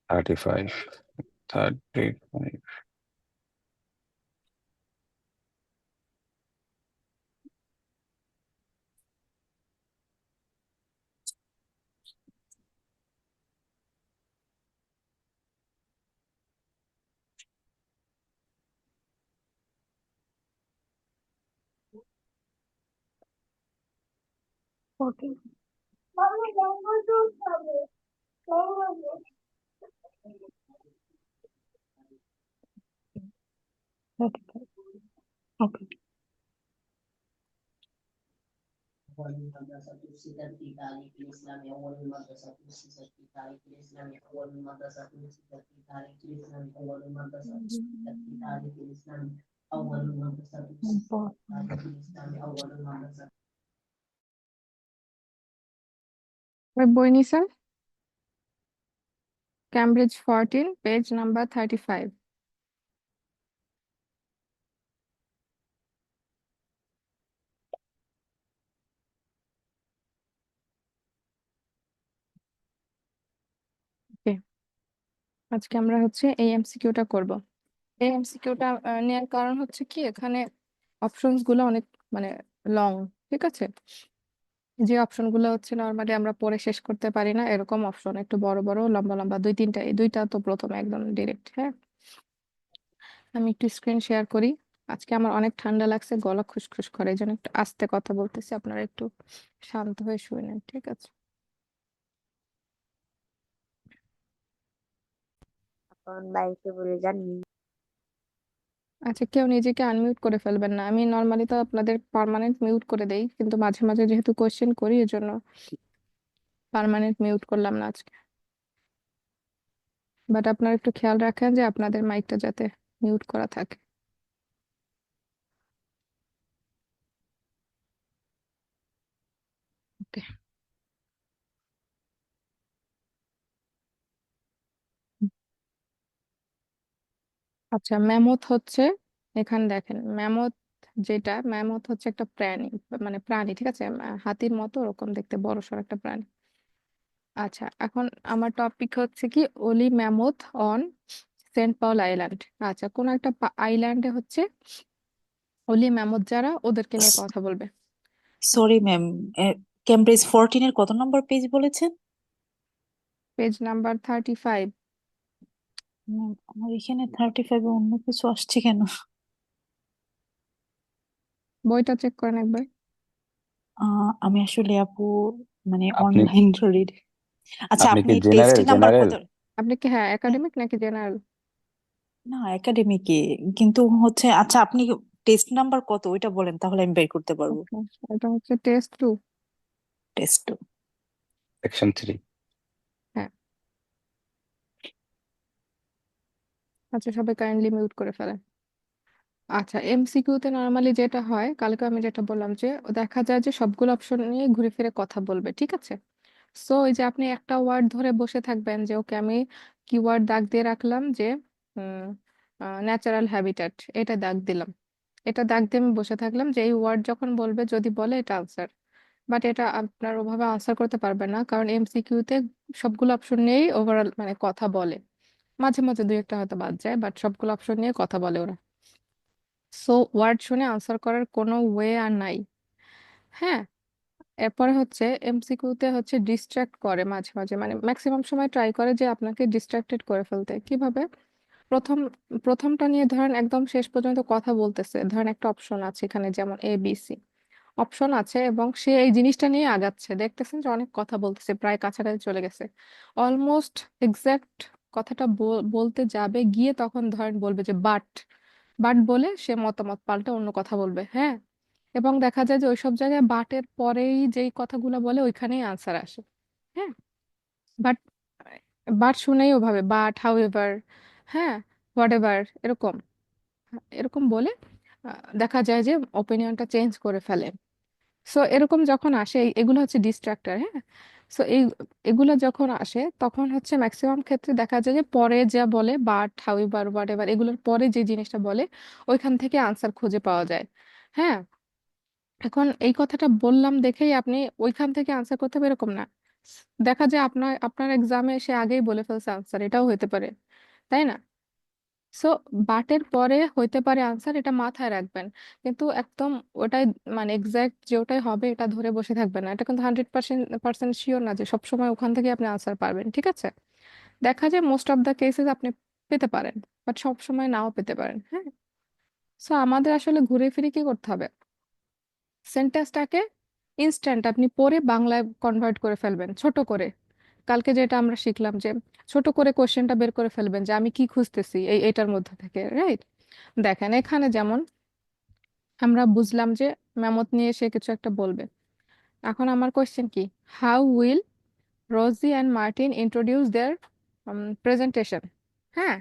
35, 35. ওকে, ওকে। أول المدرسة أسست في تاريخ الإسلام. أول المدرسة أسست في تاريخ الإسلام. أول المدرسة أسست في تاريخ الإسلام. أول المدرسة أسست في تاريخ الإسلام. أول المدرسة أسست في تاريخ الإسلام. أول المدرسة. বই নিছেন? Cambridge 14, page number 35। ওকে, আজকে আমরা হচ্ছে এই এমসিকিউটা করব। এই এমসিকিউটা নেওয়ার কারণ হচ্ছে কি, এখানে অপশনস গুলো অনেক মানে লং, ঠিক আছে? যে অপশন গুলো হচ্ছে নর্মালি আমরা পড়ে শেষ করতে পারি না, এরকম অপশন একটু বড় বড় লম্বা লম্বা দুই তিনটা, এই দুইটা তো প্রথমে একদম ডিরেক্ট। হ্যাঁ, আমি একটু স্ক্রিন শেয়ার করি। আজকে আমার অনেক ঠান্ডা লাগছে, গলা খুশখুশ করে, এই জন্য একটু আস্তে কথা বলতেছি, আপনারা একটু শান্ত হয়ে শুনেন, ঠিক আছে? এখন বাড়িতে বলে যান। আচ্ছা, কেউ নিজেকে আনমিউট করে ফেলবেন না। আমি নর্মালি তো আপনাদের পার্মানেন্ট মিউট করে দেই, কিন্তু মাঝে মাঝে যেহেতু কোশ্চেন করি এজন্য পার্মানেন্ট মিউট করলাম না আজকে। বাট আপনারা একটু খেয়াল রাখেন যে আপনাদের মাইকটা যাতে মিউট করা থাকে। ওকে, আচ্ছা, ম্যামথ হচ্ছে, এখানে দেখেন ম্যামথ, যেটা ম্যামথ হচ্ছে একটা প্রাণী, মানে প্রাণী, ঠিক আছে? হাতির মতো ওরকম দেখতে বড়সড় একটা প্রাণী। আচ্ছা, এখন আমার টপিক হচ্ছে কি, woolly mammoth on saint Paul island. আচ্ছা, কোন একটা আইল্যান্ডে হচ্ছে ওলি ম্যামথ যারা, ওদেরকে নিয়ে কথা বলবে। সরি ম্যাম, ক্যামব্রিজ 14 এর কত নম্বর পেজ বলেছেন? Page number 35। আমার এখানে 35-এ অন্য কিছু আসছে কেন? বইটা চেক করেন একবার। আমি আসলে আপু মানে আপনি অনলাইন রিড। আচ্ছা, আপনি আপনি কি টেস্ট জেনারেল নাম্বার জেনারেল? কত? আপনি কি, হ্যাঁ, একাডেমিক নাকি জেনারেল? না, একাডেমিকে, কিন্তু হচ্ছে আচ্ছা আপনি টেস্ট নাম্বার কত ওইটা বলেন, তাহলে আমি বের করতে পারবো। আচ্ছা, এটা হচ্ছে টেস্ট 2। টেস্ট। সেকশন 3। হ্যাঁ, আচ্ছা, সবাই কাইন্ডলি মিউট করে ফেলেন। আচ্ছা, এমসিকিউতে নর্মালি যেটা হয়, কালকে আমি যেটা বললাম যে দেখা যায় যে সবগুলো অপশন নিয়ে ঘুরে ফিরে কথা বলবে, ঠিক আছে? সো এই যে আপনি একটা ওয়ার্ড ধরে বসে থাকবেন, যে ওকে আমি কিওয়ার্ড দাগ দিয়ে রাখলাম যে ন্যাচারাল হ্যাবিটেট, এটা দাগ দিলাম। এটা দাগ দিয়ে আমি বসে থাকলাম যে এই ওয়ার্ড যখন বলবে, যদি বলে এটা আনসার। বাট এটা আপনার ওভাবে আনসার করতে পারবেন না, কারণ এমসিকিউতে সবগুলো অপশন নিয়েই ওভারঅল মানে কথা বলে। মাঝে মাঝে দুই একটা হয়তো বাদ যায়, বাট সবগুলো অপশন নিয়ে কথা বলে ওরা। সো ওয়ার্ড শুনে আনসার করার কোনো ওয়ে আর নাই। হ্যাঁ, এরপরে হচ্ছে এমসিকিউতে হচ্ছে ডিস্ট্রাক্ট করে মাঝে মাঝে, মানে ম্যাক্সিমাম সময় ট্রাই করে যে আপনাকে ডিস্ট্রাক্টেড করে ফেলতে। কিভাবে? প্রথম প্রথমটা নিয়ে ধরেন একদম শেষ পর্যন্ত কথা বলতেছে, ধরেন একটা অপশন আছে এখানে, যেমন এ বি সি অপশন আছে, এবং সে এই জিনিসটা নিয়ে আগাচ্ছে, দেখতেছেন যে অনেক কথা বলতেছে, প্রায় কাছাকাছি চলে গেছে, অলমোস্ট এক্সাক্ট কথাটা বলতে যাবে গিয়ে তখন ধরেন বলবে যে বাট, বাট বলে সে মতামত পাল্টে অন্য কথা বলবে। হ্যাঁ, এবং দেখা যায় যে ওইসব জায়গায় বাটের পরেই যেই কথাগুলো বলে ওইখানেই আনসার আসে। হ্যাঁ, বাট বাট শুনেই ওভাবে বাট, হাউ এভার, হ্যাঁ, হোয়াট এভার, এরকম এরকম বলে দেখা যায় যে ওপিনিয়নটা চেঞ্জ করে ফেলে। সো এরকম যখন আসে, এগুলো হচ্ছে ডিস্ট্রাক্টর। হ্যাঁ, সো এগুলো যখন আসে তখন হচ্ছে ম্যাক্সিমাম ক্ষেত্রে দেখা যায় যে পরে যা বলে but, how ever, what ever, এগুলোর পরে যে জিনিসটা বলে ওইখান থেকে আনসার খুঁজে পাওয়া যায়। হ্যাঁ, এখন এই কথাটা বললাম দেখেই আপনি ওইখান থেকে আনসার করতে হবে এরকম না। দেখা যায় আপনার আপনার এক্সামে সে আগেই বলে ফেলছে আনসার, এটাও হতে পারে, তাই না? সো বাটের পরে হইতে পারে আনসার, এটা মাথায় রাখবেন। কিন্তু একদম ওটাই মানে এক্সাক্ট যে ওটাই হবে এটা ধরে বসে থাকবেন না। এটা কিন্তু 100% শিওর না যে সবসময় ওখান থেকে আপনি আনসার পারবেন, ঠিক আছে? দেখা যায় মোস্ট অফ দ্য কেসেস আপনি পেতে পারেন, বাট সব সময় নাও পেতে পারেন, হ্যাঁ। সো আমাদের আসলে ঘুরে ফিরে কি করতে হবে, সেন্টেন্সটাকে ইনস্ট্যান্ট আপনি পড়ে বাংলায় কনভার্ট করে ফেলবেন ছোট করে। কালকে যেটা আমরা শিখলাম যে ছোট করে কোশ্চেনটা বের করে ফেলবেন যে আমি কি খুঁজতেছি এটার মধ্যে থেকে, রাইট? দেখেন এখানে যেমন আমরা বুঝলাম যে মেমত নিয়ে সে কিছু একটা বলবে। এখন আমার কোশ্চেন কি, how will Rosie and Martin introduce their presentation? হ্যাঁ,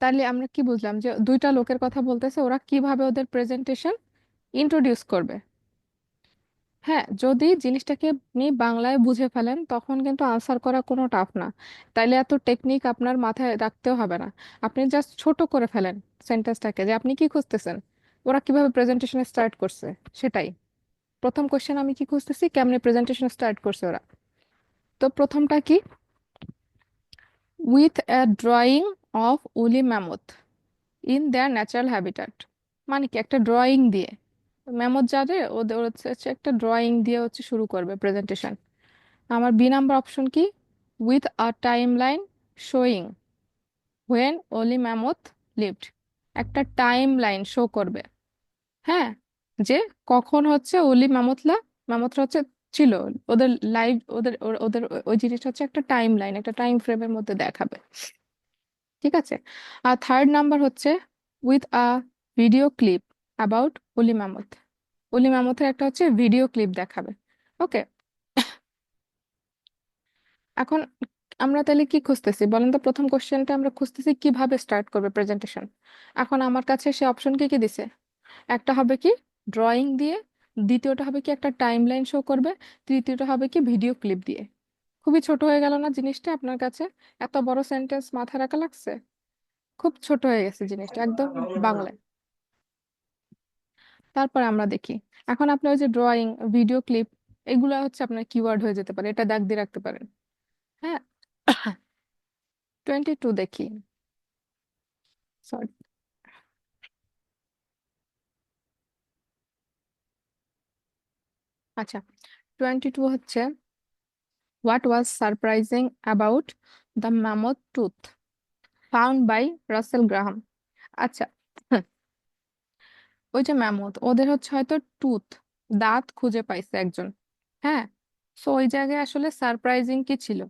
তাহলে আমরা কি বুঝলাম যে দুইটা লোকের কথা বলতেছে, ওরা কিভাবে ওদের প্রেজেন্টেশন ইন্ট্রোডিউস করবে। হ্যাঁ, যদি জিনিসটাকে আপনি বাংলায় বুঝে ফেলেন তখন কিন্তু আনসার করা কোনো টাফ না। তাইলে এত টেকনিক আপনার মাথায় রাখতেও হবে না। আপনি জাস্ট ছোট করে ফেলেন সেন্টেন্সটাকে, যে আপনি কি খুঁজতেছেন, ওরা কিভাবে প্রেজেন্টেশন স্টার্ট করছে সেটাই। প্রথম কোশ্চেন আমি কি খুঁজতেছি, কেমনে প্রেজেন্টেশন স্টার্ট করছে ওরা। তো প্রথমটা কি, উইথ এ ড্রয়িং অফ উলি mammoth in their natural habitat. মানে কি, একটা ড্রয়িং দিয়ে ম্যামথ যাবে ওদের হচ্ছে একটা ড্রয়িং দিয়ে হচ্ছে শুরু করবে প্রেজেন্টেশন। আমার বি নাম্বার অপশন কি, with a time line showing when ওলি ম্যামথ লিভড। একটা টাইম লাইন শো করবে, হ্যাঁ, যে কখন হচ্ছে ওলি ম্যামথরা হচ্ছে ছিল, ওদের লাইভ, ওদের ওই জিনিসটা হচ্ছে একটা টাইম লাইন, একটা টাইম ফ্রেমের মধ্যে দেখাবে, ঠিক আছে? আর থার্ড নাম্বার হচ্ছে with a video clip about ওলি ম্যামথ। ওলি ম্যামথের একটা হচ্ছে ভিডিও ক্লিপ দেখাবে, ওকে। এখন আমরা তাহলে কি খুঁজতেছি বলেন তো, প্রথম কোশ্চেনটা আমরা খুঁজতেছি কিভাবে স্টার্ট করবে প্রেজেন্টেশন। এখন আমার কাছে সে অপশন কি কি দিছে, একটা হবে কি ড্রয়িং দিয়ে, দ্বিতীয়টা হবে কি একটা টাইম লাইন শো করবে, তৃতীয়টা হবে কি ভিডিও ক্লিপ দিয়ে। খুবই ছোট হয়ে গেল না জিনিসটা আপনার কাছে? এত বড় সেন্টেন্স মাথায় রাখা লাগছে? খুব ছোট হয়ে গেছে জিনিসটা একদম বাংলায়। তারপর আমরা দেখি, এখন আপনার ওই যে ড্রয়িং, ভিডিও ক্লিপ, এগুলো হচ্ছে আপনার কিওয়ার্ড হয়ে যেতে পারে, এটা দাগ দিয়ে রাখতে পারেন, হ্যাঁ। 22 দেখি, সরি, আচ্ছা। 22 হচ্ছে what was surprising about the mammoth tooth found by Russell Graham. আচ্ছা, ওই যে ম্যামথ, ওদের হচ্ছে হয়তো টুথ, দাঁত খুঁজে পাইছে একজন, হ্যাঁ। সো ওই জায়গায় আসলে সারপ্রাইজিং কি ছিল,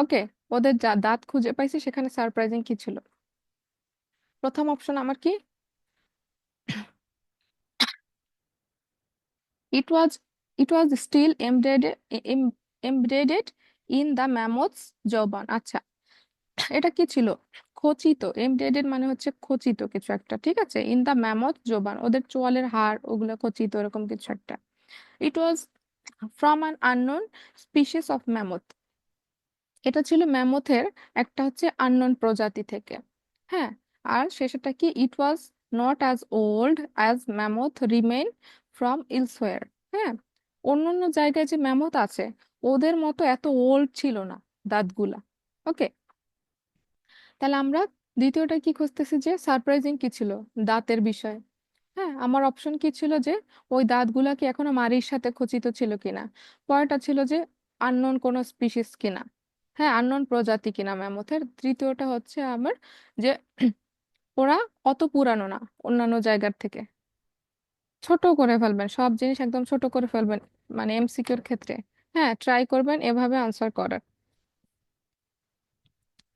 ওকে, ওদের যা দাঁত খুঁজে পাইছে সেখানে সারপ্রাইজিং কি ছিল? প্রথম অপশন আমার কি, it was it was still embedded in the mammoth's jawbone. আচ্ছা, এটা কি ছিল, খচিত, এমবেডেড মানে হচ্ছে খচিত কিছু একটা, ঠিক আছে, ইন দ্য ম্যামথ জবান, ওদের চোয়ালের হাড় ওগুলো খচিত, এরকম কিছু একটা। It was from an unknown species of mammoth, এটা ছিল ম্যামথের একটা হচ্ছে আননোন প্রজাতি থেকে, হ্যাঁ। আর শেষেরটা কি, it was not as old as mammoth remain from elsewhere. হ্যাঁ, অন্যান্য জায়গায় যে ম্যামথ আছে ওদের মতো এত ওল্ড ছিল না দাঁতগুলা, ওকে। তাহলে আমরা দ্বিতীয়টা কি খুঁজতেছি, যে সারপ্রাইজিং কি ছিল, দাঁতের বিষয়। হ্যাঁ, আমার অপশন কি ছিল, যে ওই দাঁতগুলা কি এখনো মাড়ির সাথে খচিত ছিল কিনা। পরেরটা ছিল যে আননোন কোনো স্পিসিস কিনা, হ্যাঁ, আননোন প্রজাতি কিনা ম্যামথের। তৃতীয়টা হচ্ছে আমার যে ওরা অত পুরানো না অন্যান্য জায়গার থেকে। ছোট করে ফেলবেন সব জিনিস, একদম ছোট করে ফেলবেন, মানে এমসিকিউর ক্ষেত্রে। হ্যাঁ, ট্রাই করবেন এভাবে আনসার করার,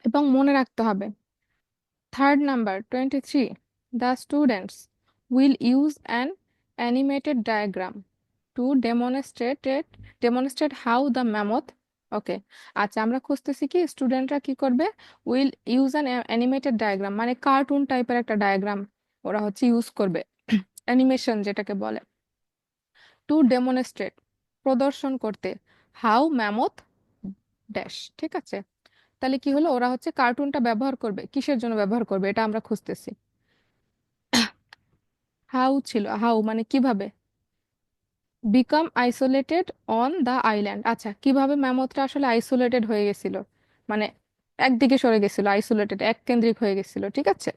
এবং মনে রাখতে হবে। Third number 23, the students will use an animated diagram to demonstrate how the mammoth, ওকে। আচ্ছা, আমরা খুঁজতেছি কি স্টুডেন্টরা কি করবে, will use an animated diagram, মানে কার্টুন টাইপের একটা ডায়াগ্রাম ওরা হচ্ছে ইউজ করবে, অ্যানিমেশন যেটাকে বলে, টু ডেমনস্ট্রেট প্রদর্শন করতে, হাউ ম্যামথ ড্যাশ, ঠিক আছে। তাহলে কি হলো, ওরা হচ্ছে কার্টুনটা ব্যবহার করবে, কিসের জন্য ব্যবহার করবে এটা আমরা খুঁজতেছি। হাউ ছিল, হাউ মানে কিভাবে, become isolated on the island. আচ্ছা, কিভাবে ম্যামথটা আসলে আইসোলেটেড হয়ে গেছিল, মানে একদিকে সরে গেছিল, আইসোলেটেড এককেন্দ্রিক হয়ে গেছিল, ঠিক আছে।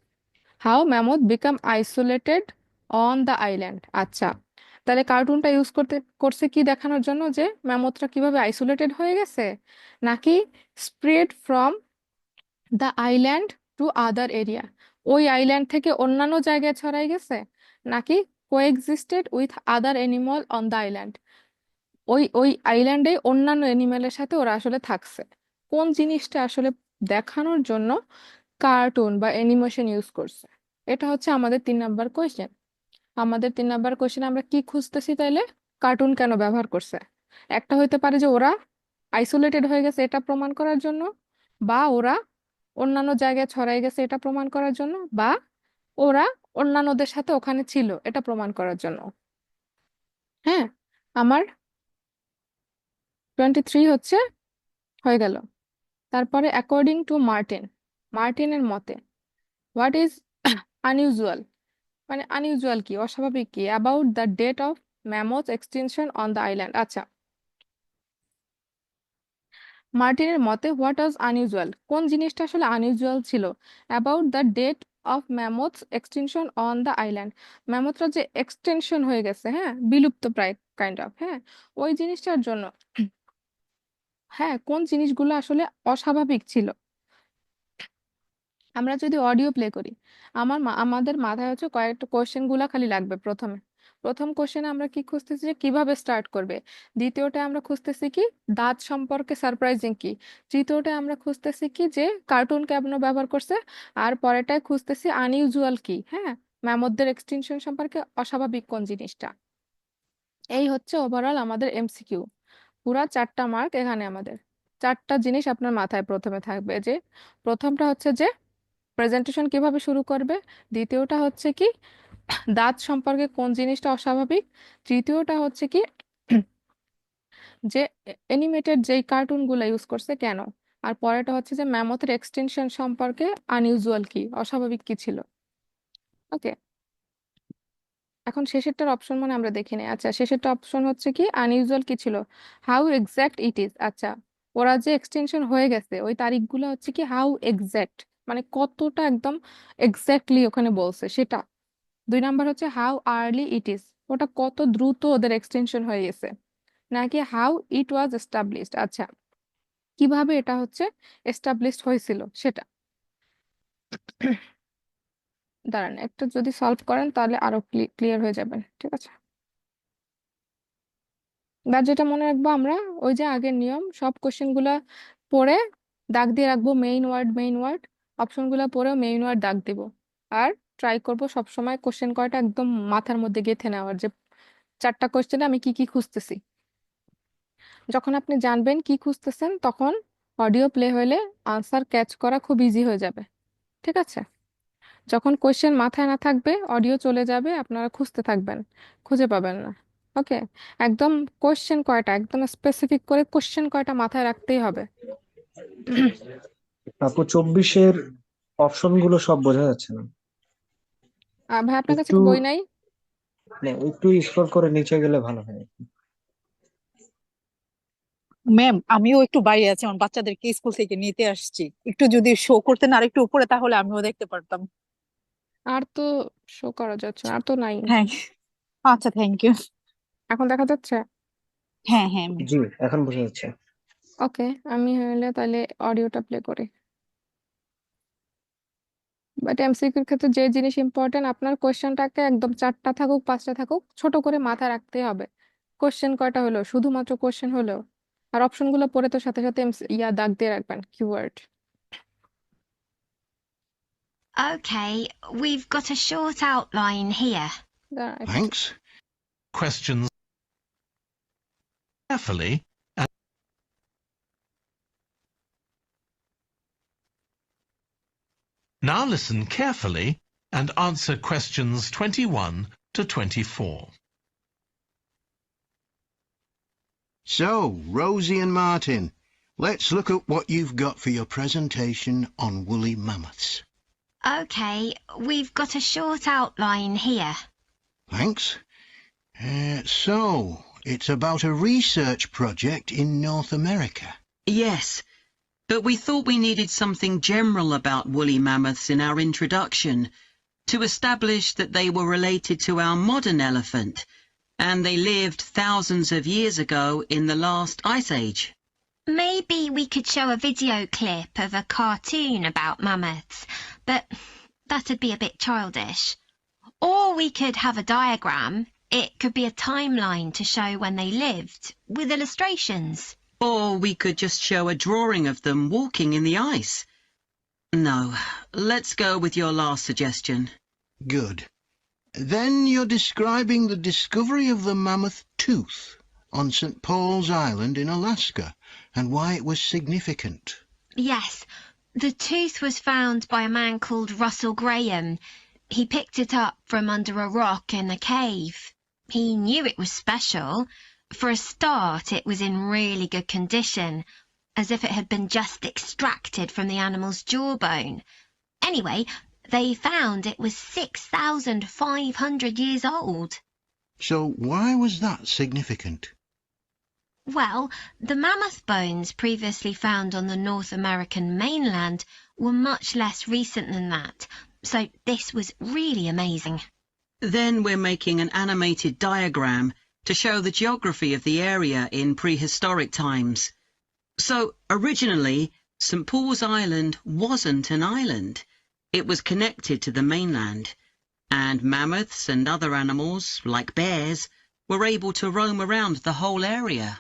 How mammoth become isolated on the island. আচ্ছা, তাহলে কার্টুনটা ইউজ করছে কি দেখানোর জন্য যে ম্যামথটা কিভাবে আইসোলেটেড হয়ে গেছে, নাকি spread from the island to other area, ওই আইল্যান্ড থেকে অন্যান্য জায়গায় ছড়াই গেছে, নাকি coexisted with other animal on the island, ওই ওই আইল্যান্ডে অন্যান্য অ্যানিমেলের সাথে ওরা আসলে থাকছে। কোন জিনিসটা আসলে দেখানোর জন্য কার্টুন বা অ্যানিমেশন ইউজ করছে, এটা হচ্ছে আমাদের 3 নাম্বার কোয়েশ্চেন। আমাদের 3 নাম্বার কোয়েশ্চেন আমরা কি খুঁজতেছি তাইলে, কার্টুন কেন ব্যবহার করছে। একটা হইতে পারে যে ওরা আইসোলেটেড হয়ে গেছে এটা প্রমাণ করার জন্য, বা ওরা অন্যান্য জায়গায় ছড়াই গেছে এটা প্রমাণ করার জন্য, বা ওরা অন্যান্যদের সাথে ওখানে ছিল এটা প্রমাণ করার জন্য। হ্যাঁ, আমার 23 হচ্ছে হয়ে গেল। তারপরে অ্যাকর্ডিং টু মার্টিন, মার্টিনের মতে হোয়াট ইজ আনইউজুয়াল, মানে আনইউজুয়াল কি, অস্বাভাবিক কি, about the date of mammoth extinction on the island. আচ্ছা, মার্টিনের মতে হোয়াট ওয়াজ আনইউজুয়াল, কোন জিনিসটা আসলে আনইউজুয়াল ছিল about the date of mammoth extinction on the island, ম্যামথরা যে এক্সটেনশন হয়ে গেছে, হ্যাঁ, বিলুপ্ত প্রায় কাইন্ড অফ, হ্যাঁ, ওই জিনিসটার জন্য, হ্যাঁ, কোন জিনিসগুলো আসলে অস্বাভাবিক ছিল। আমরা যদি অডিও প্লে করি, আমাদের মাথায় হচ্ছে কয়েকটা কোশ্চেন গুলা খালি লাগবে। প্রথম কোশ্চেনে আমরা কি খুঁজতেছি যে কিভাবে স্টার্ট করবে, দ্বিতীয়টা আমরা খুঁজতেছি কি দাঁত সম্পর্কে সারপ্রাইজিং কি, তৃতীয়টা আমরা খুঁজতেছি কি যে কার্টুন কেন ব্যবহার করছে, আর পরেরটায় খুঁজতেছি আনইউজুয়াল কি, হ্যাঁ, ম্যামথদের এক্সটিনশন সম্পর্কে অস্বাভাবিক কোন জিনিসটা। এই হচ্ছে ওভারঅল আমাদের এমসিকিউ। পুরা 4টা মার্ক এখানে আমাদের। 4টা জিনিস আপনার মাথায় প্রথমে থাকবে, যে প্রথমটা হচ্ছে যে প্রেজেন্টেশন কিভাবে শুরু করবে, দ্বিতীয়টা হচ্ছে কি দাঁত সম্পর্কে কোন জিনিসটা অস্বাভাবিক, তৃতীয়টা হচ্ছে কি যে অ্যানিমেটেড যেই কার্টুনগুলো ইউজ করছে কেন, আর পরেরটা হচ্ছে যে ম্যামথের এক্সটেনশন সম্পর্কে আনইউজুয়াল কি, অস্বাভাবিক কি ছিল। ওকে, এখন শেষেরটার অপশন মানে আমরা দেখি নাই। আচ্ছা, শেষেরটা অপশন হচ্ছে কি আনইউজুয়াল কি ছিল, হাউ এক্সাক্ট ইট ইজ। আচ্ছা, ওরা যে এক্সটেনশন হয়ে গেছে ওই তারিখগুলো হচ্ছে কি হাউ এক্সাক্ট, মানে কতটা একদম এক্স্যাক্টলি ওখানে বলছে সেটা। 2 নাম্বার হচ্ছে হাউ আর্লি ইট ইজ, ওটা কত দ্রুত ওদের এক্সটেনশন হয়ে গেছে, নাকি হাউ ইট ওয়াজ এস্টাবলিশড, আচ্ছা কিভাবে এটা হচ্ছে এস্টাবলিশড হয়েছিল সেটা। দাঁড়ান, একটা যদি সলভ করেন তাহলে আরো ক্লিয়ার হয়ে যাবেন, ঠিক আছে। বা যেটা মনে রাখবো আমরা, ওই যে আগের নিয়ম, সব কোশ্চেন গুলা পড়ে দাগ দিয়ে রাখবো মেইন ওয়ার্ড, অপশন গুলা পড়েও মেইন ওয়ার্ড দাগ দিব। আর ট্রাই করবো সবসময় কোশ্চেন কয়টা একদম মাথার মধ্যে গেঁথে নেওয়ার, যে 4টা কোশ্চেনে আমি কি কি খুঁজতেছি। যখন আপনি জানবেন কি খুঁজতেছেন তখন অডিও প্লে হলে আনসার ক্যাচ করা খুব ইজি হয়ে যাবে, ঠিক আছে। যখন কোশ্চেন মাথায় না থাকবে অডিও চলে যাবে, আপনারা খুঁজতে থাকবেন, খুঁজে পাবেন না। ওকে, একদম কোশ্চেন কয়টা একদম স্পেসিফিক করে কোশ্চেন কয়টা মাথায় রাখতেই হবে। আপু 24-এর অপশন গুলো সব বোঝা যাচ্ছে না, ভাই আপনার কাছে একটু কি বই নাই? একটু স্ক্রল করে নিচে গেলে ভালো হয়। ম্যাম, আমিও একটু বাইরে আছি, আমার বাচ্চাদেরকে স্কুল থেকে নিতে আসছি, একটু যদি শো করতেন আর একটু উপরে তাহলে আমিও দেখতে পারতাম। আর তো শো করা যাচ্ছে না, আর তো নাই। হ্যাঁ, আচ্ছা, থ্যাংক ইউ। এখন দেখা যাচ্ছে? হ্যাঁ হ্যাঁ ম্যাম। জি, এখন বোঝা যাচ্ছে। ওকে, আমি হলে তাহলে অডিওটা প্লে করি। বাট এমসিকিউর ক্ষেত্রে যে জিনিস ইম্পর্টেন্ট, আপনার কোশ্চেনটাকে একদম 4টা থাকুক 5টা থাকুক ছোট করে মাথায় রাখতে হবে। কোশ্চেন কয়টা হলো, শুধুমাত্র কোশ্চেন হলো, আর অপশনগুলো পড়ে তো সাথে সাথে দাগ দিয়ে রাখবেন keyword. Okay, we've got a short outline here. Thanks. Questions carefully and now listen carefully and answer questions 21 to 24. So, Rosie and Martin, let's look at what you've got for your presentation on woolly mammoths. Okay, we've got a short outline here. Thanks. So, It's about a research project in North America. Yes, but we thought we needed something general about woolly mammoths in our introduction to establish that they were related to our modern elephant, and they lived thousands of years ago in the last ice age. Maybe we could show a video clip of a cartoon about mammoths, but that'd be a bit childish. Or we could have a diagram. It could be a timeline to show when they lived, with illustrations. Or we could just show a drawing of them walking in the ice. No, let's go with your last suggestion. Good. Then you're describing the discovery of the mammoth tooth on St. Paul's Island in Alaska and why it was significant. Yes, the tooth was found by a man called Russell Graham. He picked it up from under a rock in a cave. He knew it was special. For a start, it was in really good condition, as if it had been just extracted from the animal's jawbone. Anyway, they found it was 6,500 years old. So why was that significant? Well, the mammoth bones previously found on the North American mainland were much less recent than that, so this was really amazing. Then we're making an animated diagram to show the geography of the area in prehistoric times. So, originally, St. Paul's Island wasn't an island. It was connected to the mainland, and mammoths and other animals, like bears, were able to roam around the whole area.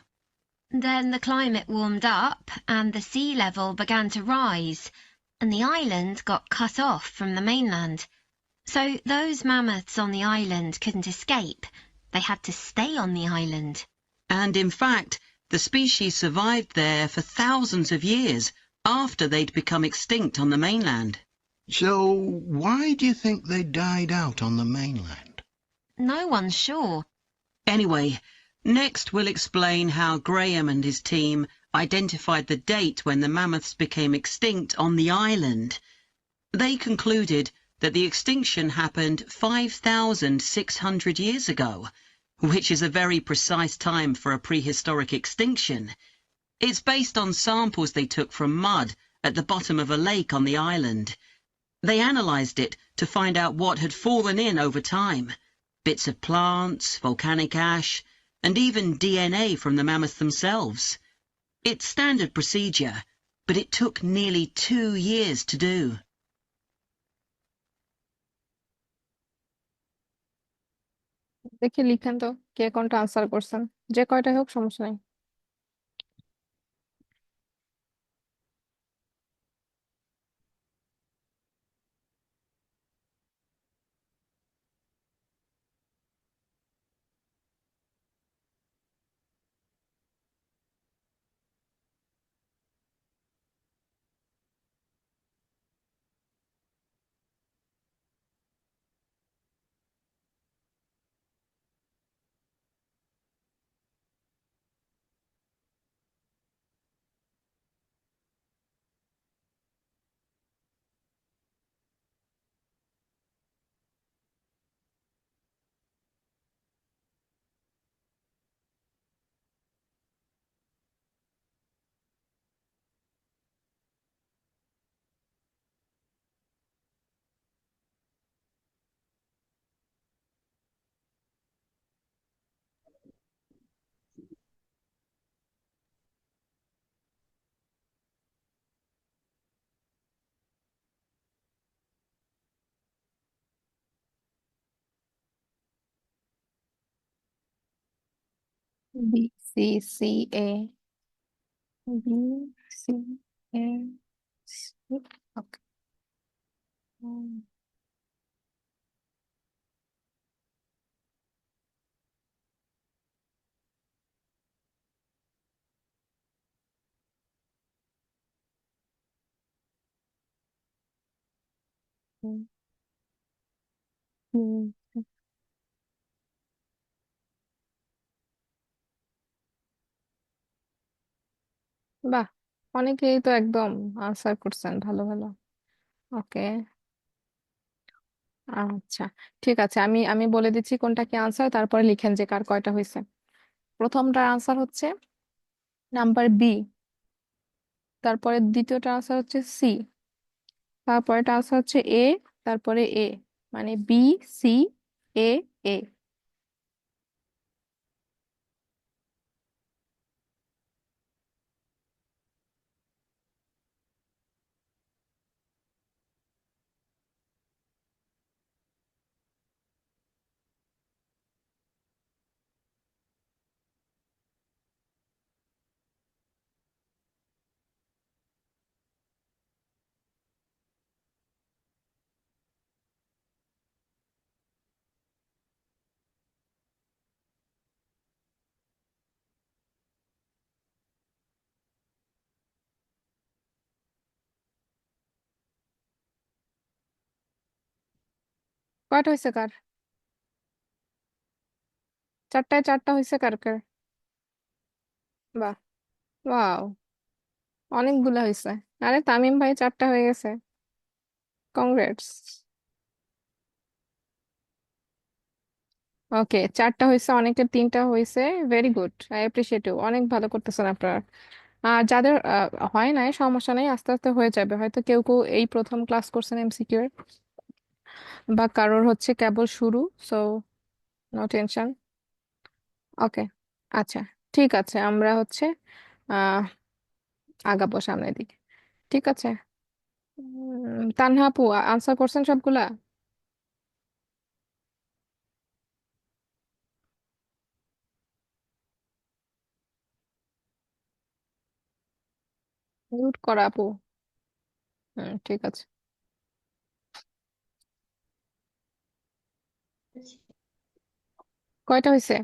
Then the climate warmed up and the sea level began to rise, and the island got cut off from the mainland. So those mammoths on the island couldn't escape. They had to stay on the island. And in fact, the species survived there for thousands of years after they'd become extinct on the mainland. So why do you think they died out on the mainland? No one's sure. Anyway, next we'll explain how Graham and his team identified the date when the mammoths became extinct on the island. They concluded that the extinction happened 5,600 years ago, which is a very precise time for a prehistoric extinction. It's based on samples they took from mud at the bottom of a lake on the island. They analysed it to find out what had fallen in over time. Bits of plants, volcanic ash, and even DNA from the mammoths themselves. It's standard procedure, but it took nearly 2 years to do. দেখি লিখেন তো কে কোনটা answer করছেন, যে কয়টাই হোক সমস্যা নেই। B C C A B C A C, okay. বাহ, অনেকেই তো একদম আনসার করছেন, ভালো ভালো। ওকে, আচ্ছা, ঠিক আছে, আমি আমি বলে দিচ্ছি কোনটা কি আনসার, তারপরে লিখেন যে কার কয়টা হয়েছে। প্রথমটার আনসার হচ্ছে নাম্বার বি, তারপরে দ্বিতীয়টা আনসার হচ্ছে সি, তারপরেটা আনসার হচ্ছে এ, তারপরে এ, মানে বি সি এ এ। কয়টা হয়েছে কার? চারটায় চারটা হয়েছে কার কার? বাহ, ওয়াও, অনেকগুলো হয়েছে। আরে তামিম ভাই চারটা হয়ে গেছে, কংগ্রেটস। ওকে, চারটা হয়েছে, অনেকের তিনটা হয়েছে, very good, I appreciate you, অনেক ভালো করতেছেন আপনারা। আর যাদের হয় নাই সমস্যা নাই, আস্তে আস্তে হয়ে যাবে, হয়তো কেউ কেউ এই প্রথম ক্লাস করছেন এমসিকিউ এর, বা কারোর হচ্ছে কেবল শুরু, সো নো টেনশন। ওকে, আচ্ছা, ঠিক আছে, আমরা হচ্ছে আহ আগাবো সামনের দিকে। ঠিক আছে, তানহা আপু আনসার করছেন সবগুলা? মিউট করা আপু। ঠিক আছে। কয়টা হয়েছে?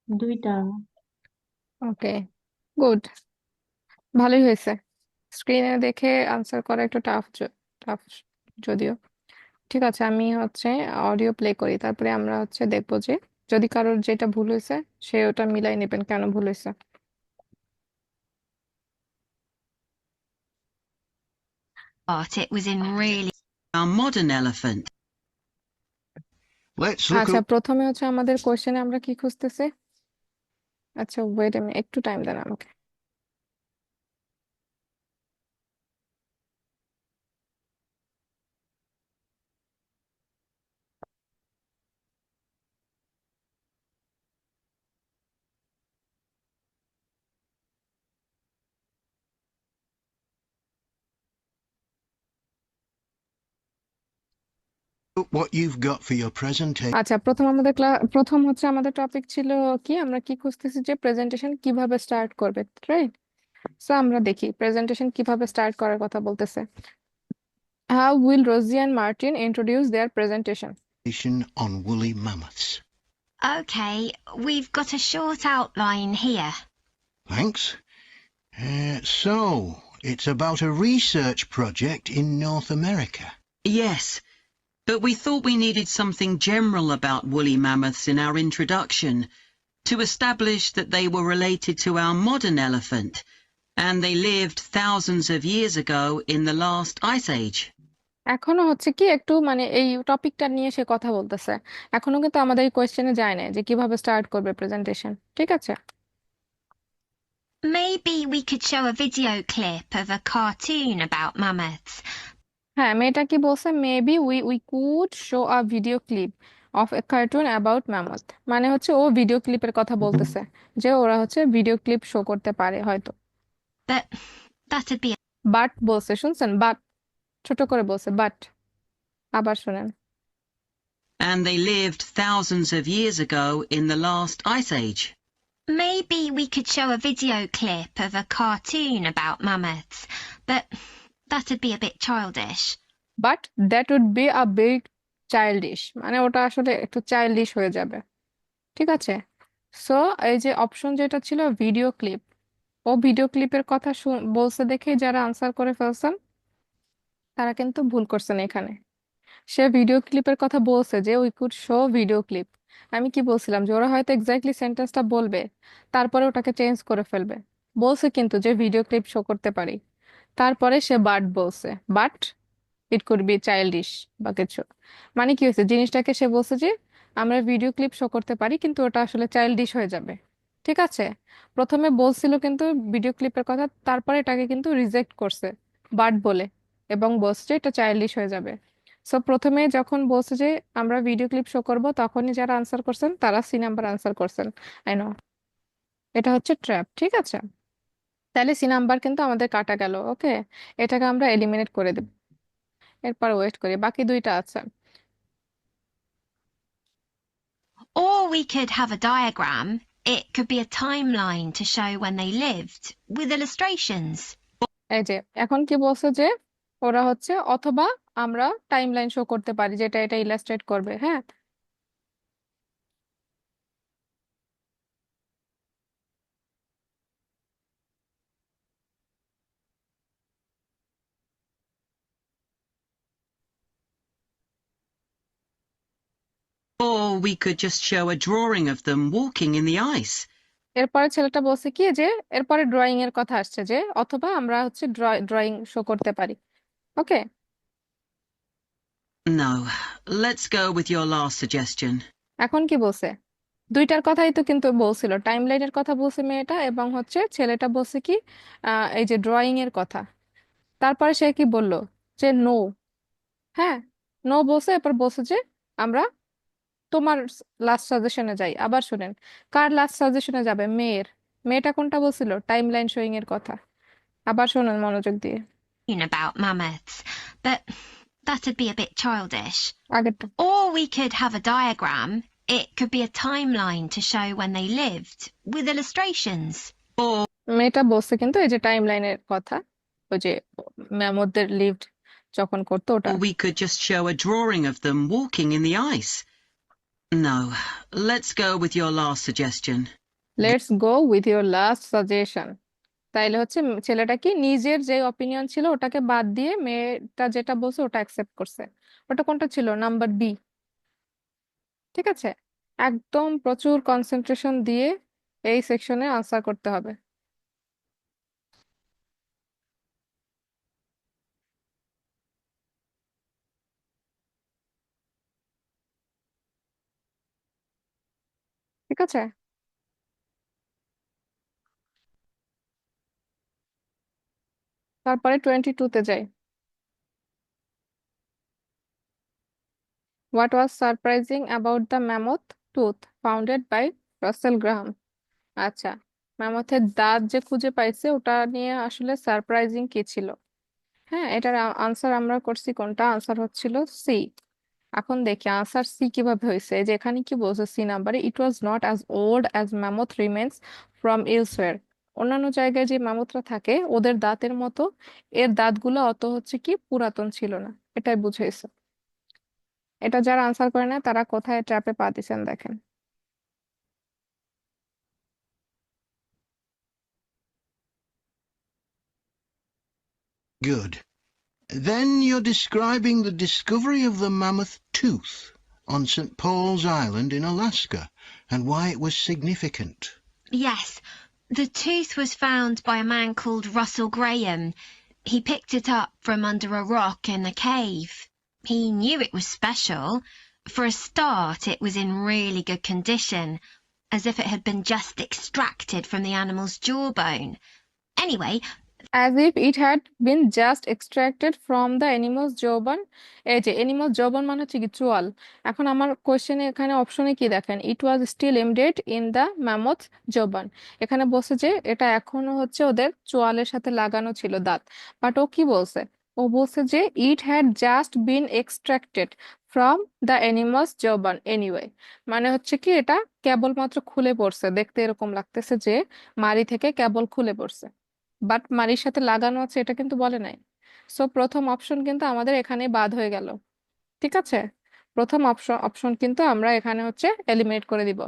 দুইটা। ওকে, গুড, ভালোই হয়েছে। স্ক্রিনে দেখে আনসার করা একটু টাফ যদিও। ঠিক আছে, আমি হচ্ছে অডিও প্লে করি, তারপরে আমরা হচ্ছে দেখবো যে যদি কারোর যেটা ভুল হয়েছে সে ওটা মিলাই নেবেন কেন ভুল হয়েছে। But it was in really Our modern elephant. Let's look আচ্ছা, at প্রথমে হচ্ছে আমাদের কোশ্চেনে আমরা কি খুঁজতেছি? আচ্ছা, ওয়েট একটু টাইম দেন আমাকে। what you've got for your presentation. আচ্ছা, প্রথম হচ্ছে আমাদের টপিক ছিল কি, আমরা কি খুঁজতেছি যে প্রেজেন্টেশন কিভাবে স্টার্ট করবে, রাইট? সো আমরা দেখি প্রেজেন্টেশন কিভাবে স্টার্ট করার কথা বলতেছে। How will Rosie and Martin introduce their presentation? On woolly mammoths. okay. We've got a short outline here. Thanks. So, it's about a research project in North America. Yes, but we thought we needed something general about woolly mammoths in our introduction to establish that they were related to our modern elephant and they lived thousands of years ago in the last ice age. এখনো হচ্ছে কি একটু মানে এই টপিকটা নিয়ে সে কথা বলতেছে, এখনো কিন্তু আমাদের এই কোয়েশ্চেনে যায় না যে কিভাবে স্টার্ট করবে প্রেজেন্টেশন। ঠিক আছে, Maybe we could show a video clip of a cartoon about mammoths. হ্যাঁ, মেয়েটা কি বলছে, maybe we could show a video clip of a cartoon about mammoth, মানে হচ্ছে ও ভিডিও ক্লিপের কথা বলতেছে, যে ওরা হচ্ছে ভিডিও ক্লিপ শো করতে পারে হয়তো। But that'd be বাট বলছে, শুনছেন? বাট ছোট করে বলছে, বাট আবার শুনেন। And they lived thousands of years ago in the last ice age. Maybe we could show a video clip of a cartoon about mammoths, but that'd be a bit childish. But that would be a big childish, মানে ওটা আসলে একটু childish হয়ে যাবে। ঠিক আছে, so এই যে অপশন যেটা ছিল ভিডিও ক্লিপ, ও ভিডিও ক্লিপের কথা বলছে দেখেই যারা আনসার করে ফেলছেন তারা কিন্তু ভুল করছেন এখানে। সে ভিডিও ক্লিপের কথা বলছে যে we could show video clip, আমি কি বলছিলাম যে ওরা হয়তো এক্স্যাক্টলি সেন্টেন্সটা বলবে তারপরে ওটাকে চেঞ্জ করে ফেলবে। বলছে কিন্তু যে ভিডিও ক্লিপ শো করতে পারি, তারপরে সে বাট বলছে, but it could be childish বা কিছু, মানে কি হয়েছে জিনিসটাকে সে বলছে যে আমরা ভিডিও ক্লিপ শো করতে পারি কিন্তু ওটা আসলে চাইল্ডিশ হয়ে যাবে। ঠিক আছে, প্রথমে বলছিল কিন্তু ভিডিও ক্লিপের কথা, তারপরে এটাকে কিন্তু রিজেক্ট করছে বাট বলে, এবং বলছে এটা চাইল্ডিশ হয়ে যাবে। সো প্রথমে যখন বলছে যে আমরা ভিডিও ক্লিপ শো করব, তখনই যারা আনসার করছেন তারা সি নাম্বার আনসার করছেন। আই নো এটা হচ্ছে ট্র্যাপ, ঠিক আছে। তাহলে সি নাম্বার কিন্তু আমাদের কাটা গেল। ওকে, এটাকে আমরা এলিমিনেট করে দেব। এরপর ওয়েট করি, বাকি দুইটা আছে। Or we could have a diagram. It could be a timeline to show when they lived, with illustrations. এই যে এখন কি বলছে যে ওরা হচ্ছে অথবা আমরা টাইমলাইন শো করতে পারি যেটা এটা ইলাস্ট্রেট করবে। হ্যাঁ, Or we could just show a drawing of them walking in the ice. এরপরে ছেলেটা বলছে কি যে এরপরে ড্রয়িং এর কথা আসছে, যে অথবা আমরা হচ্ছে ড্রয়িং শো করতে পারি। ওকে, No, let's go with your last suggestion. এখন কি বলছে? দুইটার কথাই তো কিন্তু বলছিল, টাইমলাইনের কথা বলছে মেয়েটা, এবং হচ্ছে ছেলেটা বলছে কি এই যে ড্রয়িং এর কথা। তারপরে সে কি বলল যে নো। হ্যাঁ, নো বলছে, এরপর বলছে যে আমরা তোমার লাস্ট সাজেশনে যাই। আবার শুনেন, কার লাস্ট সাজেশনে যাবে? মেয়ের। মেয়েটা কোনটা বলছিল? টাইমলাইন শোয়িং এর কথা। আবার শুনেন মনোযোগ দিয়ে। About mammoths, but that'd be a bit childish. আগেরটা। Or we could have a diagram. It could be a timeline to show when they lived, with illustrations. Or মেয়েটা বলছে কিন্তু এই যে টাইমলাইনের কথা, ওই যে ম্যামথদের লিভড যখন করতো ওটা। we could just show a drawing of them walking in the ice. No, let's go with your last suggestion. Let's go with your last suggestion. তাইলে হচ্ছে ছেলেটা কি নিজের যে অপিনিয়ন ছিল ওটাকে বাদ দিয়ে মেয়েটা যেটা বলছে ওটা অ্যাকসেপ্ট করছে। ওটা কোনটা ছিল? Number B. ঠিক আছে, একদম প্রচুর কনসেন্ট্রেশন দিয়ে এই সেকশনে আনসার করতে হবে। ঠিক আছে, তারপরে 22-তে যাই। What was surprising about the mammoth tooth founded by Russell Graham? আচ্ছা, ম্যামথের দাঁত যে খুঁজে পাইছে ওটা নিয়ে আসলে সারপ্রাইজিং কি ছিল? হ্যাঁ, এটার আনসার আমরা করছি কোনটা? আনসার হচ্ছিল সি। এখন দেখি আনসার সি কিভাবে হয়েছে। এই যে এখানে কি বলছে সি নাম্বারে, it was not as old as mammoth remains from elsewhere. অন্যান্য জায়গায় যে ম্যামথরা থাকে ওদের দাঁতের মতো এর দাঁতগুলো অত হচ্ছে কি পুরাতন ছিল না, এটাই বুঝাইছে। এটা যারা আনসার করে না তারা কোথায় ট্র্যাপে পা দিছেন দেখেন। Good. Then you're describing the discovery of the mammoth tooth on St. Paul's Island in Alaska and why it was significant. Yes, the tooth was found by a man called Russell Graham. He picked it up from under a rock in a cave. He knew it was special. For a start, it was in really good condition, as if it had been just extracted from the animal's jawbone. Anyway, as if it had been just extracted from the animal's jawbone. এই যে animal's jawbone মানে হচ্ছে কি চোয়াল। এখন আমার কোশ্চেনে এখানে অপশনে কি দেখেন, it was still embedded in the mammoth's jawbone। এখানে বলছে যে এটা এখনো হচ্ছে ওদের চোয়ালের সাথে লাগানো ছিল দাঁত, বাট ও কি বলছে? ও বলছে যে it had just been extracted from the animal's jawbone anyway। মানে হচ্ছে কি এটা কেবলমাত্র খুলে পড়ছে, দেখতে এরকম লাগতেছে যে মাড়ি থেকে কেবল খুলে পড়ছে, বাট মারির সাথে লাগানো আছে এটা কিন্তু বলে নাই। সো প্রথম অপশন কিন্তু আমাদের এখানে বাদ হয়ে গেল। ঠিক আছে, প্রথম অপশন কিন্তু আমরা এখানে হচ্ছে এলিমিনেট করে দিব।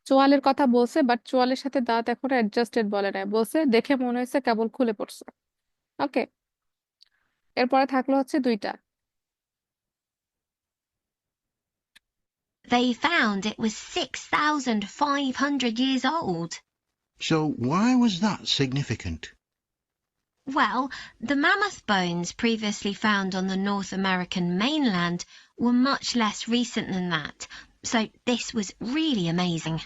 চোয়ালের কথা বলছে, বাট চোয়ালের সাথে দাঁত এখন অ্যাডজাস্টেড বলে নাই, বলছে দেখে মনে হয়েছে কেবল খুলে পড়ছে। ওকে, এরপরে থাকলো হচ্ছে দুইটা। they found it was 6,500 years old. So why was that significant? Well, the mammoth bones previously found on the North American mainland were much less recent than that, so this was really amazing.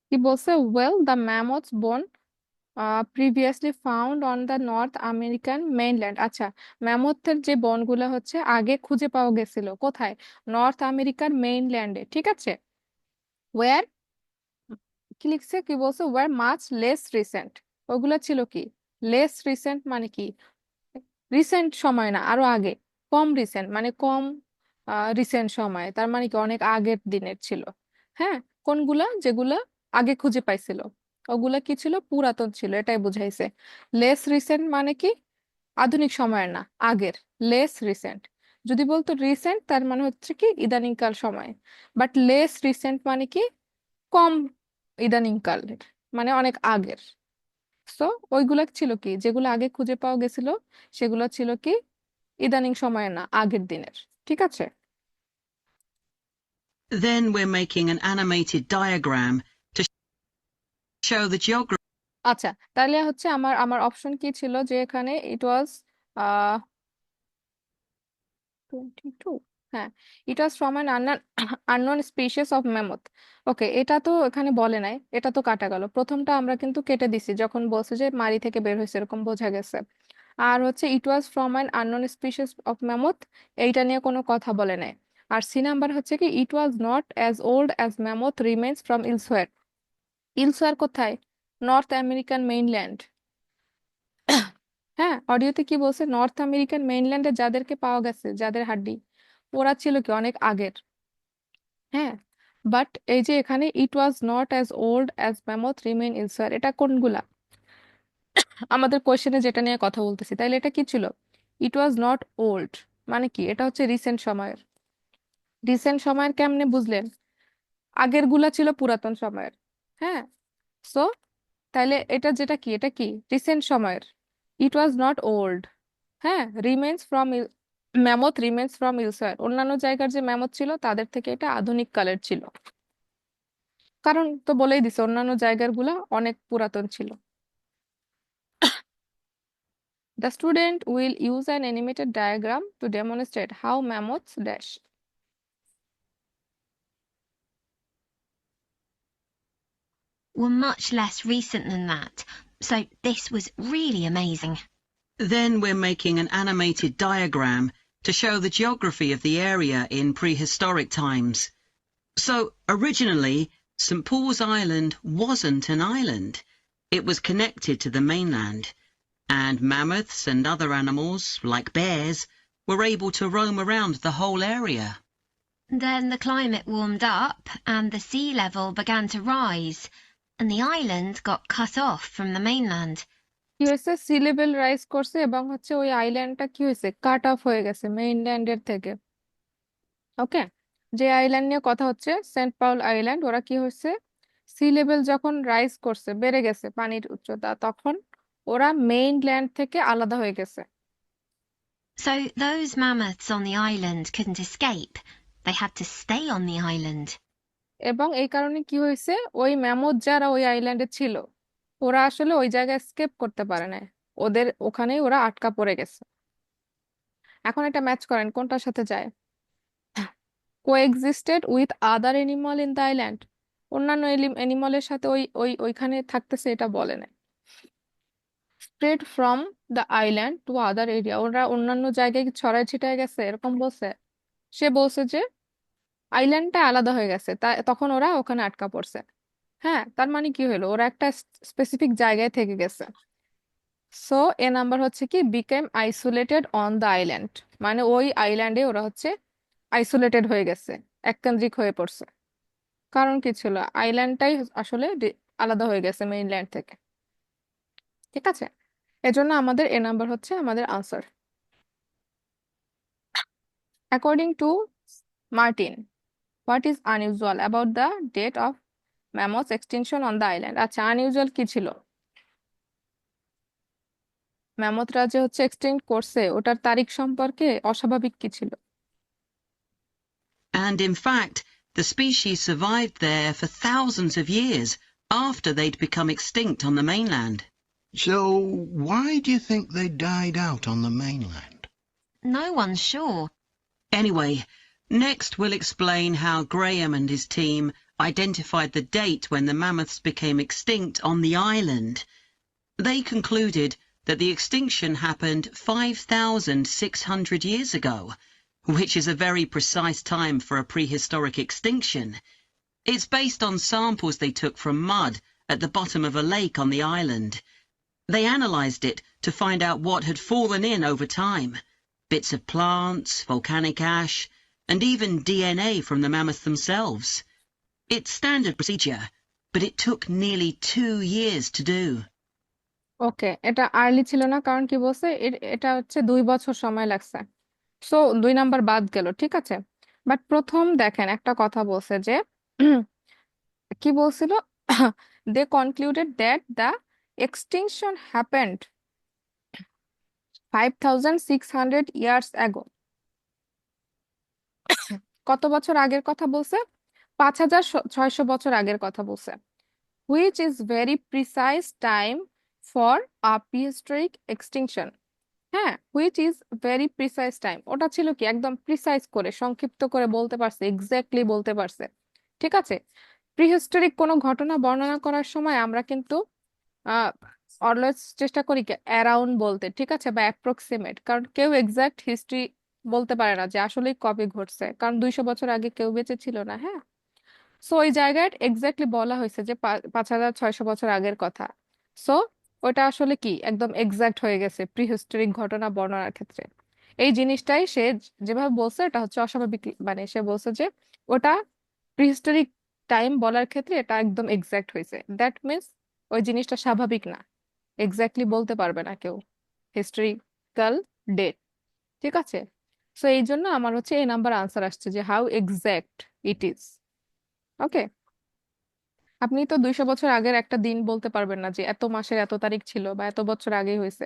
কি বলছে, well the ম্যামথস বোন previously found on the North American mainland. আচ্ছা, ম্যামথের যে বনগুলো হচ্ছে আগে খুঁজে পাওয়া গেছিল কোথায়, নর্থ আমেরিকার মেইনল্যান্ডে, ঠিক আছে। ওয়ার কি লিখছে, কি বলছে, ওয়ার মাচ লেস রিসেন্ট, ওগুলা ছিল কি, লেস রিসেন্ট মানে কি, রিসেন্ট সময় না, আরো আগে, কম রিসেন্ট মানে কম রিসেন্ট সময়, তার মানে কি অনেক আগের দিনের ছিল। হ্যাঁ, কোনগুলা, যেগুলা আগে খুঁজে পাইছিল ওগুলা কি ছিল, পুরাতন ছিল, এটাই বুঝাইছে। লেস রিসেন্ট মানে কি, আধুনিক সময়ের না, আগের, লেস রিসেন্ট। যদি বলতো রিসেন্ট তার মানে হচ্ছে কি ইদানিংকাল সময়, বাট লেস রিসেন্ট মানে কি কম ইদানিংকালের, মানে অনেক আগের। সো ওইগুলা ছিল কি, যেগুলো আগে খুঁজে পাওয়া গেছিল সেগুলো ছিল কি ইদানিং সময়ের না, আগের দিনের, ঠিক আছে। Then we're making an animated diagram to show the geography. আচ্ছা, তাহলে হচ্ছে আমার আমার অপশন কি ছিল, যে এখানে ইট ওয়াজ 22, হ্যাঁ, it was from an unknown species of mammoth. Okay, এটা তো এখানে বলে নাই, এটা তো কাটা গেল, প্রথমটা আমরা কিন্তু কেটে দিছি যখন বলছে যে মারি থেকে বের হয়েছে, এরকম বোঝা গেছে। আর হচ্ছে it was from an unknown species of mammoth, এইটা নিয়ে কোনো কথা বলে নাই। আর সি নাম্বার হচ্ছে কি, it was not as old as mammoth remains from elsewhere. Elsewhere কোথায়, নর্থ আমেরিকান মেইনল্যান্ড। হ্যাঁ, অডিওতে কি বলছে, নর্থ আমেরিকান মেইনল্যান্ডে যাদেরকে পাওয়া গেছে, যাদের হাড্ডি, ওরা ছিল কি অনেক আগের। হ্যাঁ, বাট এই যে এখানে it was not as old as mammoth remain elsewhere, এটা কোনগুলা, আমাদের কোয়েশ্চেনে যেটা নিয়ে কথা বলতেছি, তাইলে এটা কি ছিল, ইট ওয়াজ নট ওল্ড মানে কি, এটা হচ্ছে রিসেন্ট সময়ের। রিসেন্ট সময়ের কেমনে বুঝলেন, আগের গুলা ছিল পুরাতন সময়ের। হ্যাঁ, সো তাইলে এটা যেটা কি, এটা কি রিসেন্ট সময়ের, ইট ওয়াজ নট ওল্ড। হ্যাঁ, remains from mammoth remains from elsewhere, অন্যান্য জায়গার যে ম্যামথ ছিল তাদের থেকে এটা আধুনিক কালের ছিল, কারণ তো বলেই দিছে অন্যান্য জায়গার গুলা অনেক পুরাতন ছিল। The student will use an animated diagram to demonstrate how mammoths dash. Were much less recent than that, so this was really amazing. Then we're making an animated diagram to show the geography of the area in prehistoric times. So, originally, St. Paul's Island wasn't an island. It was connected to the mainland, and mammoths and other animals, like bears, were able to roam around the whole area. Then the climate warmed up and the sea level began to rise, and the island got cut off from the mainland. কি হয়েছে, sea level rise করছে এবং হচ্ছে ওই আইল্যান্ডটা কি হয়েছে, cut off হয়ে গেছে মেইনল্যান্ডের থেকে। ওকে, যে আইল্যান্ড নিয়ে কথা হচ্ছে সেন্ট পাউল আইল্যান্ড, ওরা কি হয়েছে, সি লেভেল যখন রাইজ করছে, বেড়ে গেছে পানির উচ্চতা, তখন ওরা মেইনল্যান্ড থেকে আলাদা হয়ে গেছে। So those mammoths on the island couldn't escape. They had to stay on the island. এবং এই কারণে কি হয়েছে, ওই ম্যামথ যারা ওই আইল্যান্ডে ছিল, ওরা আসলে ওই জায়গায় এস্কেপ করতে পারে না, ওদের ওখানেই ওরা আটকা পড়ে গেছে। এখন এটা ম্যাচ করেন কোনটার সাথে যায়, coexisted with other animal in the island, অন্যান্য এনিমালের সাথে ওইখানে থাকতেছে, এটা বলে না। Spread from the island to other area, ওরা অন্যান্য জায়গায় ছড়ায় ছিটায় গেছে, এরকম বলছে। সে বলছে যে আইল্যান্ডটা আলাদা হয়ে গেছে, তখন ওরা ওখানে আটকা পড়ছে। হ্যাঁ, তার মানে কি হলো, ওরা একটা স্পেসিফিক জায়গায় থেকে গেছে। সো এ নাম্বার হচ্ছে কি, became isolated on the island, মানে ওই আইল্যান্ডে ওরা হচ্ছে আইসোলেটেড হয়ে গেছে, এককেন্দ্রিক হয়ে পড়ছে। কারণ কি ছিল, আইল্যান্ডটাই আসলে আলাদা হয়ে গেছে মেইনল্যান্ড থেকে, ঠিক আছে। এজন্য আমাদের এ নাম্বার হচ্ছে আমাদের answer. According to Martin, what is unusual about the date of mammoths extinction on the island. আচ্ছা, আনইউজুয়াল কি ছিল, ম্যামথরা যে হচ্ছে এক্সটিংক্ট করছে ওটার তারিখ সম্পর্কে অস্বাভাবিক কি ছিল। And in fact, the species survived there for thousands of years after they'd become extinct on the mainland. So, why do you think they died out on the mainland? No one's sure. Anyway, next we'll explain how Graham and his team identified the date when the mammoths became extinct on the island. They concluded that the extinction happened 5,600 years ago, which is a very precise time for a prehistoric extinction. It's based on samples they took from mud at the bottom of a lake on the island. They analysed it to find out what had fallen in over time. Bits of plants, volcanic ash, and even DNA from the mammoths themselves. It's standard procedure, but it took nearly 2 years to do. ওকে, এটা early ছিল না, কারণ কি বলছে এটা হচ্ছে 2 বছর সময় লাগছে। সো 2 নাম্বার বাদ গেল, ঠিক আছে। বাট প্রথম দেখেন একটা কথা বলছে যে কি বলছিল, they concluded that the extinction happened 5,600 years ago. কত বছর আগের কথা বলছে? 5,600 বছর আগের কথা বলছে, which is very precise time for a prehistoric extinction। হ্যাঁ, which is very precise time, ওটা ছিল কি একদম প্রিসাইজ করে সংক্ষিপ্ত করে বলতে পারছে, এক্স্যাক্টলি বলতে পারছে, ঠিক আছে। প্রিহিস্টোরিক কোনো ঘটনা বর্ণনা করার সময় আমরা কিন্তু অলওয়েজ চেষ্টা করি কি অ্যারাউন্ড বলতে, ঠিক আছে, বা অ্যাপ্রক্সিমেট, কারণ কেউ এক্সাক্ট হিস্ট্রি বলতে পারে না যে আসলেই কবে ঘটছে, কারণ 200 বছর আগে কেউ বেঁচে ছিল না। হ্যাঁ, সো ওই জায়গায় এক্স্যাক্টলি বলা হয়েছে যে 5,600 বছর আগের কথা। সো ওটা আসলে কি একদম এক্সাক্ট হয়ে গেছে প্রিহিস্টোরিক ঘটনা বর্ণনার ক্ষেত্রে। এই জিনিসটাই সে যেভাবে বলছে এটা হচ্ছে অস্বাভাবিক, মানে সে বলছে যে ওটা প্রিহিস্টোরিক টাইম বলার ক্ষেত্রে এটা একদম এক্সাক্ট হয়েছে। দ্যাট মিনস ওই জিনিসটা স্বাভাবিক না, এক্স্যাক্টলি বলতে পারবে না কেউ হিস্টোরিক্যাল ডেট, ঠিক আছে। সো এই জন্য আমার হচ্ছে এই নাম্বার আনসার আসছে যে হাউ এক্সাক্ট ইট ইজ। ওকে, আপনি তো 200 বছর আগের একটা দিন বলতে পারবেন না যে এত মাসের এত তারিখ ছিল বা এত বছর আগেই হয়েছে,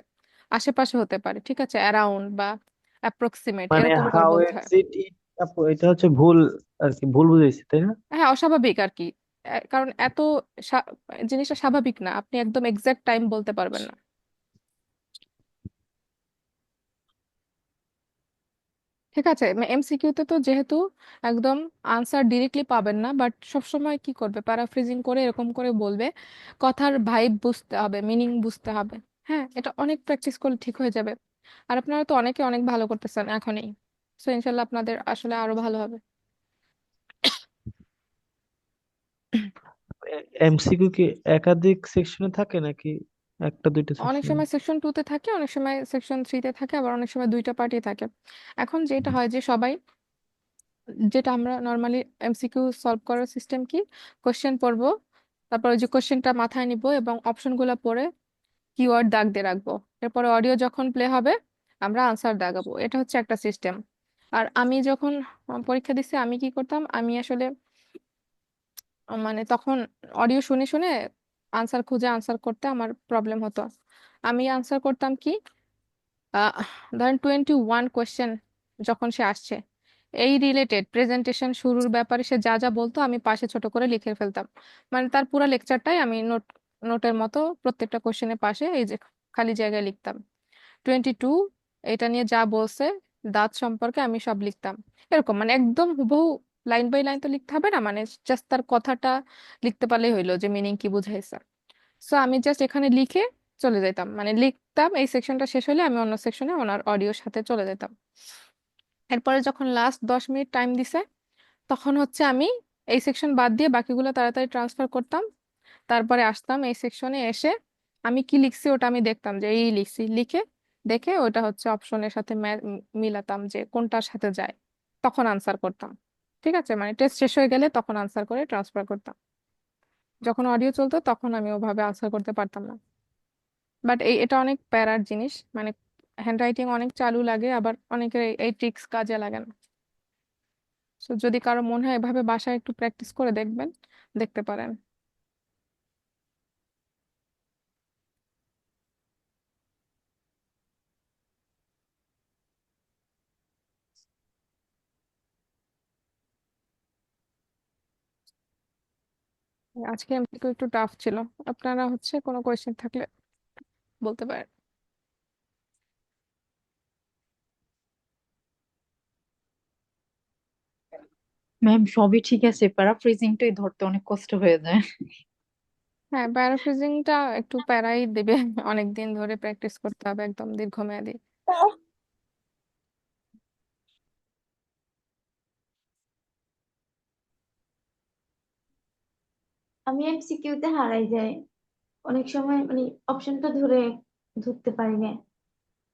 আশেপাশে হতে পারে, ঠিক আছে, অ্যারাউন্ড বা অ্যাপ্রক্সিমেট মানে এরকম করে হাউ বলতে হয়। এক্সিট ইট, এটা হচ্ছে ভুল আর কি, ভুল বুঝাইছি তাই না? হ্যাঁ, অস্বাভাবিক আর কি, কারণ এত জিনিসটা স্বাভাবিক না, আপনি একদম এক্সাক্ট টাইম বলতে পারবেন না। ঠিক আছে, এমসিকিউতে তো যেহেতু একদম আনসার ডিরেক্টলি পাবেন না, বাট সবসময় কি করবে, প্যারাফ্রেজিং করে এরকম করে বলবে, কথার ভাইব বুঝতে হবে, মিনিং বুঝতে হবে। হ্যাঁ, এটা অনেক প্র্যাকটিস করলে ঠিক হয়ে যাবে। আর আপনারা তো অনেকে অনেক ভালো করতেছেন এখনই, সো ইনশাল্লাহ আপনাদের আসলে আরো ভালো হবে। এমসিকিউ কি একাধিক সেকশনে থাকে নাকি একটা দুইটা অনেক সেকশনে? সময় সেকশন 2-তে থাকে, অনেক সময় সেকশন 3-তে থাকে, আবার অনেক সময় 2টা পার্টি থাকে। এখন যেটা হয় যে সবাই, যেটা আমরা নর্মালি এমসিকিউ সলভ করার সিস্টেম কি, কোশ্চেন পড়বো, তারপর ওই যে কোশ্চেনটা মাথায় নিব এবং অপশনগুলো পড়ে কিওয়ার্ড দাগ দিয়ে রাখবো, এরপরে অডিও যখন প্লে হবে আমরা আনসার দাগাবো, এটা হচ্ছে একটা সিস্টেম। আর আমি যখন পরীক্ষা দিছি আমি কি করতাম, আমি আসলে মানে তখন অডিও শুনে শুনে আনসার খুঁজে আনসার করতে আমার প্রবলেম হতো। আমি আনসার করতাম কি, আহ ধরেন 21 কোয়েশ্চেন যখন সে আসছে, এই রিলেটেড প্রেজেন্টেশন শুরুর ব্যাপারে সে যা যা বলতো আমি পাশে ছোট করে লিখে ফেলতাম, মানে তার পুরো লেকচারটাই আমি নোটের মতো প্রত্যেকটা কোশ্চেনের পাশে এই যে খালি জায়গায় লিখতাম। 22 এটা নিয়ে যা বলছে দাঁত সম্পর্কে আমি সব লিখতাম, এরকম মানে একদম হুবহু লাইন বাই লাইন তো লিখতে হবে না, মানে জাস্ট তার কথাটা লিখতে পারলেই হইলো যে মিনিং কি বুঝাইছে। সো আমি জাস্ট এখানে লিখে চলে যেতাম, মানে লিখতাম, এই সেকশনটা শেষ হলে আমি অন্য সেকশনে ওনার অডিওর সাথে চলে যেতাম। এরপরে যখন লাস্ট 10 মিনিট টাইম দিছে তখন হচ্ছে আমি এই সেকশন বাদ দিয়ে বাকিগুলো তাড়াতাড়ি ট্রান্সফার করতাম, তারপরে আসতাম এই সেকশনে এসে আমি কি লিখছি ওটা আমি দেখতাম যে এই লিখছি, লিখে দেখে ওটা হচ্ছে অপশনের সাথে মিলাতাম যে কোনটার সাথে যায়, তখন আনসার করতাম। ঠিক আছে, মানে টেস্ট শেষ হয়ে গেলে তখন আনসার করে ট্রান্সফার করতাম, যখন অডিও চলতো তখন আমি ওভাবে আনসার করতে পারতাম না। বাট এটা অনেক প্যারার জিনিস, মানে হ্যান্ডরাইটিং অনেক চালু লাগে, আবার অনেকের এই ট্রিক্স কাজে লাগে না। সো যদি কারো মনে হয় এভাবে বাসায় একটু প্র্যাকটিস করে দেখবেন, দেখতে পারেন। আজকে এমসিকিউ একটু টাফ ছিল, আপনারা হচ্ছে কোনো কোয়েশ্চেন থাকলে বলতে পারেন। ম্যাম সবই ঠিক আছে, প্যারাফ্রেজিংটাই ধরতে অনেক কষ্ট হয়ে যায়। হ্যাঁ, প্যারাফ্রেজিংটা একটু প্যারাই দিবে। অনেকদিন ধরে প্র্যাকটিস করতে হবে, একদম দীর্ঘমেয়াদী। আমি এমসিকিউতে হারাই যাই অনেক সময়, মানে অপশনটা ধরতে পারি না।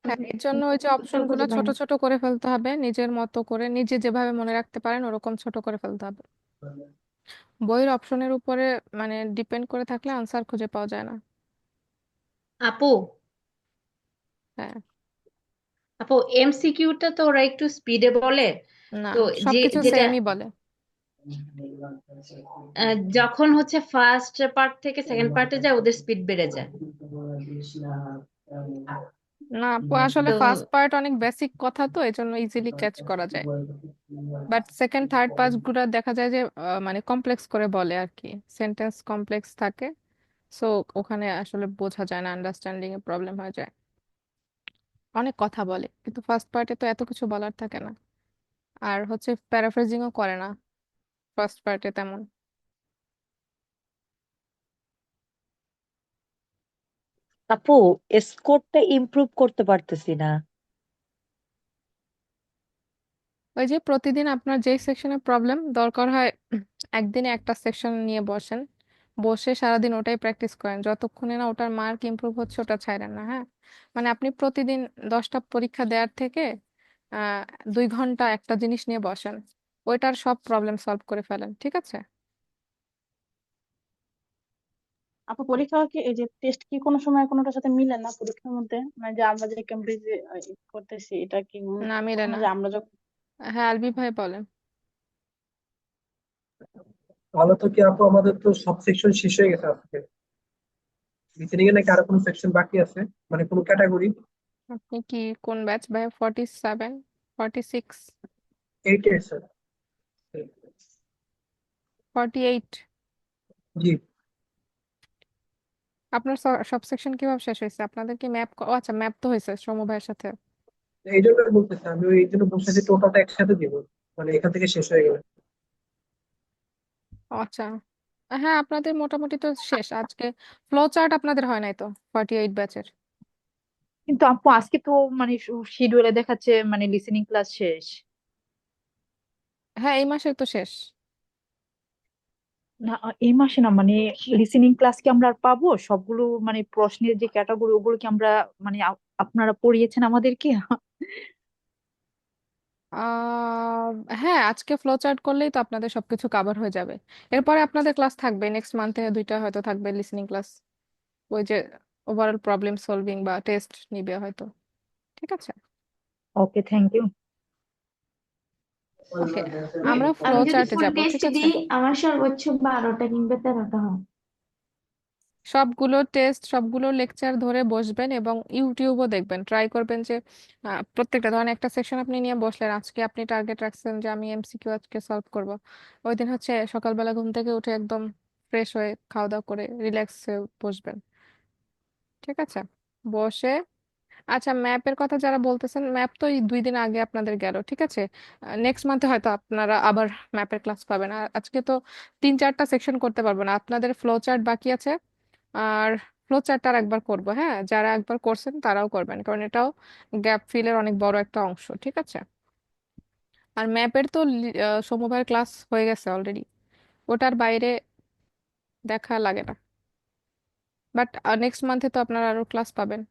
হ্যাঁ, এর জন্য ওই যে উত্তর অপশনগুলো খুঁজে পাই ছোট না। ছোট করে ফেলতে হবে, নিজের মতো করে, নিজে যেভাবে মনে রাখতে পারেন ওরকম ছোট করে ফেলতে হবে। বইয়ের অপশনের উপরে মানে ডিপেন্ড করে থাকলে আনসার খুঁজে পাওয়া যায় না। আপু হ্যাঁ, আপু এমসিকিউটা তো ওরা একটু স্পিডে বলে, না, তো সবকিছু যেটা সেমই বলে। যখন হচ্ছে ফার্স্ট পার্ট থেকে সেকেন্ড পার্টে যায় ওদের স্পিড বেড়ে যায়। না আপু, আসলে তো ফার্স্ট পার্ট অনেক বেসিক কথা তো এই জন্য ইজিলি ক্যাচ করা যায়। বাট সেকেন্ড থার্ড পার্ট গুলো দেখা যায় যে মানে কমপ্লেক্স করে বলে আর কি, সেন্টেন্স কমপ্লেক্স থাকে। সো ওখানে আসলে বোঝা যায় না, আন্ডারস্ট্যান্ডিং এ প্রবলেম হয়ে যায়। অনেক কথা বলে কিন্তু ফার্স্ট পার্টে তো এত কিছু বলার থাকে না। আর হচ্ছে প্যারাফ্রেজিংও করে না ফার্স্ট পার্টে তেমন। আপু, স্কোরটা ইমপ্রুভ করতে পারতেছি না। ওই যে প্রতিদিন আপনার যেই সেকশনে প্রবলেম দরকার হয়, একদিনে একটা সেকশন নিয়ে বসেন, বসে সারাদিন ওটাই প্র্যাকটিস করেন, যতক্ষণে না ওটার মার্ক ইমপ্রুভ হচ্ছে ওটা ছাইড়েন না, হ্যাঁ। মানে আপনি প্রতিদিন 10টা পরীক্ষা দেওয়ার থেকে 2 ঘন্টা একটা জিনিস নিয়ে বসেন, ওইটার সব প্রবলেম সলভ করে ফেলেন, ঠিক আছে? আপু পরীক্ষা কি, এই যে টেস্ট কি কোনো সময় কোনোটার সাথে মিলে না পরীক্ষার মধ্যে? মানে যে আমরা যে কেমব্রিজে করতেছি এটা কি না, মিলে কখনো না। যে আমরা যখন হ্যাঁ, আলবি ভাই বলেন। তাহলে তো কি আপু, আমাদের তো সব সেকশন শেষ হয়ে গেছে আজকে। লিসেনিং এ নাকি আরো কোনো সেকশন বাকি আছে, মানে কোনো ক্যাটাগরি? আপনি কি কোন ব্যাচ ভাই? 47, 46, 8 এর স্যার। 48? জি। আপনার সব সেকশন কিভাবে শেষ হয়েছে? আপনাদের কি ম্যাপ? আচ্ছা, ম্যাপ তো হয়েছে সৌম্য ভাইয়ের সাথে। এই জন্য বলতেছি, আমি ওই জন্য বলছি যে টোটালটা একসাথে দিব, মানে এখান থেকে শেষ হয়ে গেলে। আচ্ছা, হ্যাঁ, আপনাদের মোটামুটি তো শেষ আজকে। ফ্লো চার্ট আপনাদের হয় নাই তো 48 ব্যাচের? কিন্তু আপু আজকে তো মানে শিডিউলে দেখাচ্ছে মানে লিসেনিং ক্লাস শেষ। হ্যাঁ, এই মাসের তো শেষ। না, এই মাসে না, মানে লিসেনিং ক্লাস কি আমরা আর পাবো সবগুলো? মানে প্রশ্নের যে ক্যাটাগরি ওগুলো কি আমরা মানে আপনারা পড়িয়েছেন আমাদেরকে? আহ হ্যাঁ, আজকে ফ্লো চার্ট করলেই তো আপনাদের সবকিছু কভার হয়ে যাবে। এরপরে আপনাদের ক্লাস থাকবে, নেক্সট মান্থে 2টা হয়তো থাকবে লিসেনিং ক্লাস। ওই যে ওভারঅল প্রবলেম সলভিং বা টেস্ট নিবে হয়তো, ঠিক আছে? ওকে, থ্যাংক ইউ। ওকে, আমরা ফ্লো আমি যদি চার্টে ফুল যাব, টেস্ট ঠিক আছে? দিই আমার সর্বোচ্চ 12টা কিংবা 13টা হয়। সবগুলো টেস্ট, সবগুলো লেকচার ধরে বসবেন এবং ইউটিউবও দেখবেন, ট্রাই করবেন যে প্রত্যেকটা ধরেন একটা সেকশন আপনি নিয়ে বসলেন, আজকে আপনি টার্গেট রাখছেন যে আমি এমসিকিউ আজকে সলভ করব। ওই দিন হচ্ছে সকালবেলা ঘুম থেকে উঠে একদম ফ্রেশ হয়ে খাওয়া দাওয়া করে রিল্যাক্স হয়ে বসবেন, ঠিক আছে? বসে, আচ্ছা ম্যাপের কথা যারা বলতেছেন, ম্যাপ তো এই 2 দিন আগে আপনাদের গেল, ঠিক আছে? নেক্সট মান্থে হয়তো আপনারা আবার ম্যাপের ক্লাস পাবেন। আর আজকে তো 3-4টা সেকশন করতে পারবো না, আপনাদের ফ্লো চার্ট বাকি আছে। আর ফ্লো চার্টটা আর একবার করবো, হ্যাঁ, যারা একবার করছেন তারাও করবেন, কারণ এটাও গ্যাপ ফিলের অনেক বড় একটা অংশ, ঠিক আছে? আর ম্যাপের তো সমবায়ের ক্লাস হয়ে গেছে অলরেডি, ওটার বাইরে দেখা লাগে না। বাট নেক্সট মান্থে তো আপনারা আরো ক্লাস পাবেন,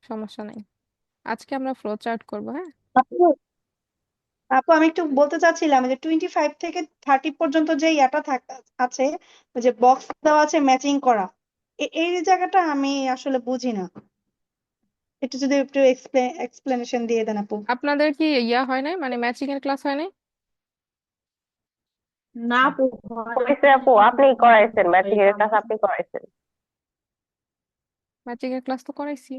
সমস্যা নাই। আজকে আমরা ফ্লো চার্ট করবো, হ্যাঁ। আপু আপু আমি একটু বলতে চাচ্ছিলাম যে 25 থেকে 30 পর্যন্ত যে ইয়াটা আছে, ওই যে বক্স দেওয়া আছে ম্যাচিং করা, এই জায়গাটা আমি আসলে বুঝি না। একটু যদি একটু এক্সপ্লেনেশন দিয়ে দেন আপু। আপনাদের কি ইয়া হয় নাই, মানে ম্যাচিং এর ক্লাস হয় নাই? না আপু, করেছে আপু, আপনি করাইছেন, ম্যাচিং এর কাজ আপনি করাইছেন। ম্যাচিং এর ক্লাস তো করাইছি।